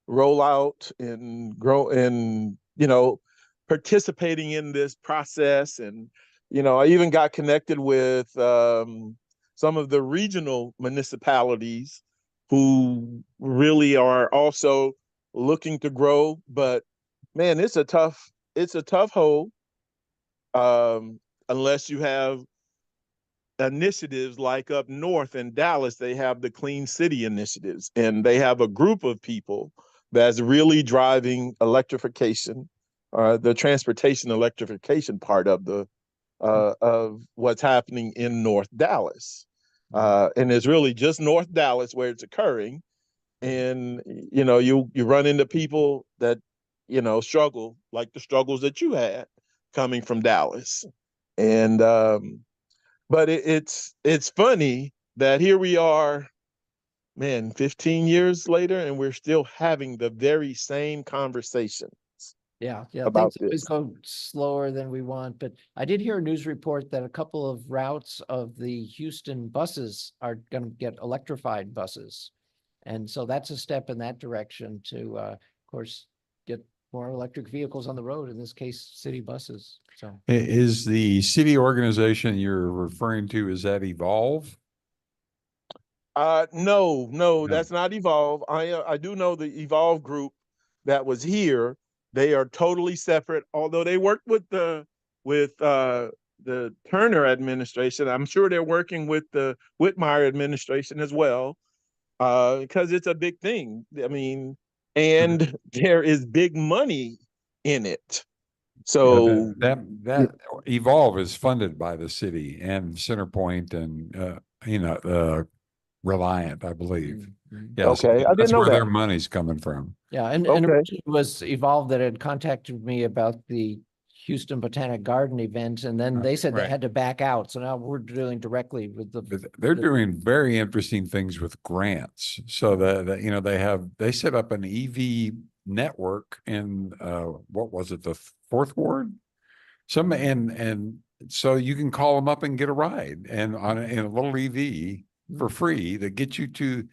rollout and grow and, you know, participating in this process. And, you know, I even got connected with some of the regional municipalities who really are also looking to grow. But man, it's a tough hole unless you have initiatives like up north in Dallas. They have the Clean City initiatives, and they have a group of people that's really driving electrification, the transportation electrification part of what's happening in North Dallas. And it's really just North Dallas where it's occurring. And, you know, you run into people that, you know, struggle like the struggles that you had coming from Dallas. And, but it's funny that here we are, man, 15 years later, and we're still having the very same conversation. Yeah, About things always this. go slower than we want, but I did hear a news report that a couple of routes of the Houston buses are gonna get electrified buses. And so that's a step in that direction to, of course, get more electric vehicles on the road, in this case, city buses, so. Is the city organization you're referring to, is that Evolve? No, No. that's not Evolve. I do know the Evolve group that was here. They are totally separate, although they work with the Turner administration. I'm sure they're working with the Whitmire administration as well, because it's a big thing. I mean, and there is big money in it. So That Evolve is funded by the city and Centerpoint and Reliant, I believe. Yeah, so okay, I didn't that's know where their that. money's coming from. Yeah, and Okay. originally it was Evolve that had contacted me about the Houston Botanic Garden event, and then they said they right. had to back out, so now we're dealing directly with But the. they're doing very interesting things with grants. So that you know, they set up an EV network in what was it, the fourth ward? And so you can call them up and get a ride and in a little EV for free that gets you to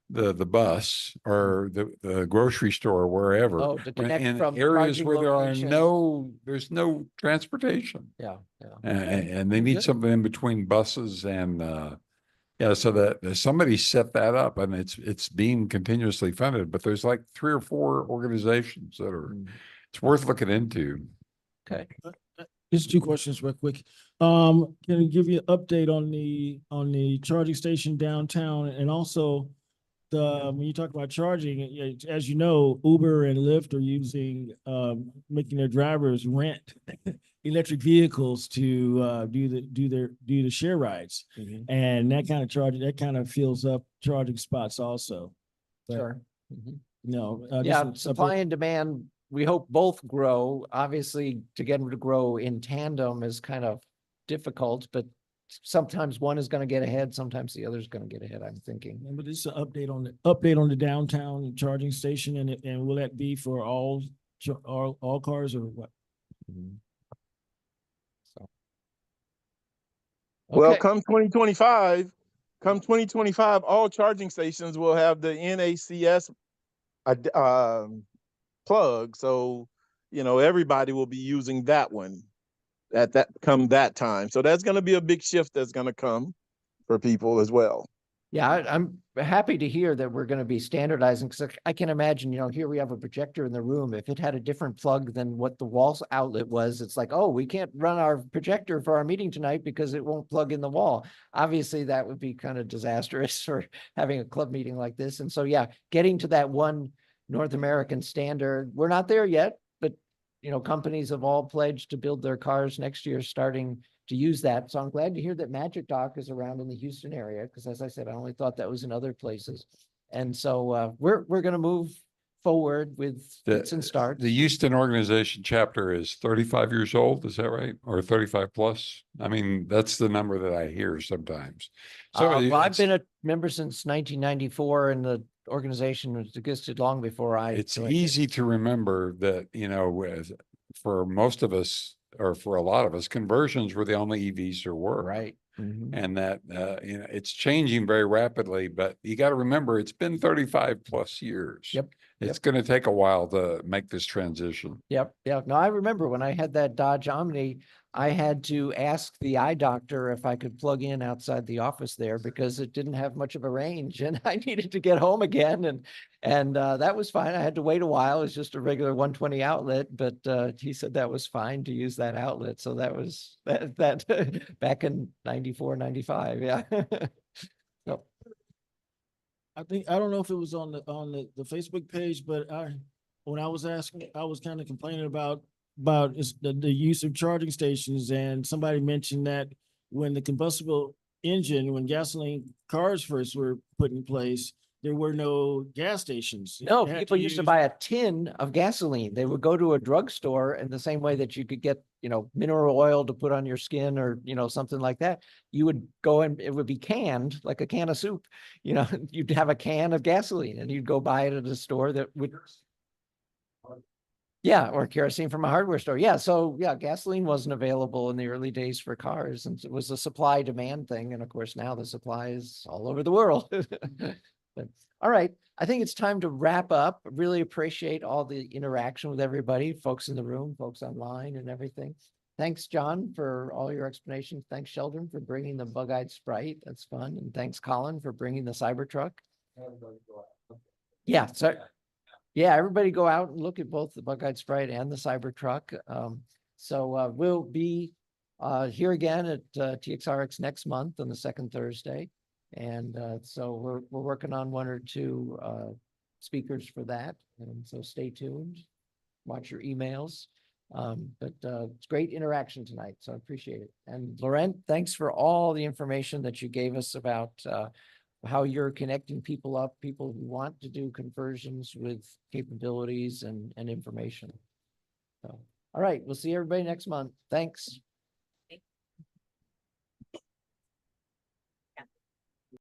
the bus or the grocery store or wherever. Oh, to connect in from areas charging where locations. there's no transportation. Yeah. And they Very need good. something in between buses and so that somebody set that up and it's being continuously funded, but there's like 3 or 4 organizations that are it's worth looking into. Okay. Just 2 questions real quick. Can I give you an update on the charging station downtown, and also when you talk about charging, as you know, Uber and Lyft are using making their drivers rent electric vehicles to do the share rides, and that kind of charging fills up charging spots also. But, Sure. Mhm. just Yeah, supply and demand, we hope both grow. Obviously, to get them to grow in tandem is kind of difficult, but sometimes one is going to get ahead, sometimes the other is going to get ahead, I'm thinking. But this is an update on the downtown charging station, and will that be for all cars or what? So. Well, Okay. come 2025, all charging stations will have the NACS plug. So, you know, everybody will be using that one. at that time. So that's going to be a big shift that's going to come for people as well. Yeah, I'm happy to hear that we're going to be standardizing, because I can imagine, here we have a projector in the room. If it had a different plug than what the wall outlet was, it's like, oh, we can't run our projector for our meeting tonight because it won't plug in the wall. Obviously, that would be kind of disastrous for having a club meeting like this. And so, yeah, getting to that one North American standard, we're not there yet, but companies have all pledged to build their cars next year, starting to use that. So I'm glad to hear that Magic Dock is around in the Houston area, because as I said, I only thought that was in other places. And so we're going to move forward with fits and starts. The Houston organization chapter is 35 years old. Is that right? Or 35 plus? I mean, that's the number that I hear sometimes. So Well, I've it's- been a member since 1994, and the organization was existed long before I it's joined it. easy to remember that, for most of us, or for a lot of us, conversions were the only EVs there were. Right. Mhm. And that, it's changing very rapidly, but you got to remember, it's been 35 plus years. Yep. It's going to take a while to make this transition. Yep. Yeah. No, I remember when I had that Dodge Omni, I had to ask the eye doctor if I could plug in outside the office there, because it didn't have much of a range, and I needed to get home again. And that was fine. I had to wait a while. It was just a regular 120 outlet, but he said that was fine to use that outlet. So that was that back in 94, 95. Yeah. So, I don't know if it was on the Facebook page, but when I was asking, I was kind of complaining about the use of charging stations, and somebody mentioned that when the combustible engine, when gasoline cars first were put in place, there were no gas stations. no, You had people used to use- buy a tin of gasoline. They would go to a drugstore, in the same way that you could get, mineral oil to put on your skin, or, something like that. You would go and it would be canned, like a can of soup. You'd have a can of gasoline, and you'd go buy it at a store that would. Yeah, or kerosene from a hardware store. Yeah, so yeah, gasoline wasn't available in the early days for cars, and it was a supply demand thing. And of course, now the supply is all over the world. But all right, I think it's time to wrap up. Really appreciate all the interaction with everybody, folks in the room, folks online, and everything. Thanks, John, for all your explanations. Thanks, Sheldon, for bringing the bug-eyed Sprite. That's fun. And thanks, Colin, for bringing the Cybertruck. Yeah, so yeah, everybody go out and look at both the Bug-eyed Sprite and the Cybertruck. So we'll be here again at TXRX next month on the second Thursday. And so we're working on one or two speakers for that. And so stay tuned, watch your emails. But it's great interaction tonight, so I appreciate it. And Laurent, thanks for all the information that you gave us about how you're connecting people up, people who want to do conversions with capabilities and information. So, all right, we'll see everybody next month. Thanks.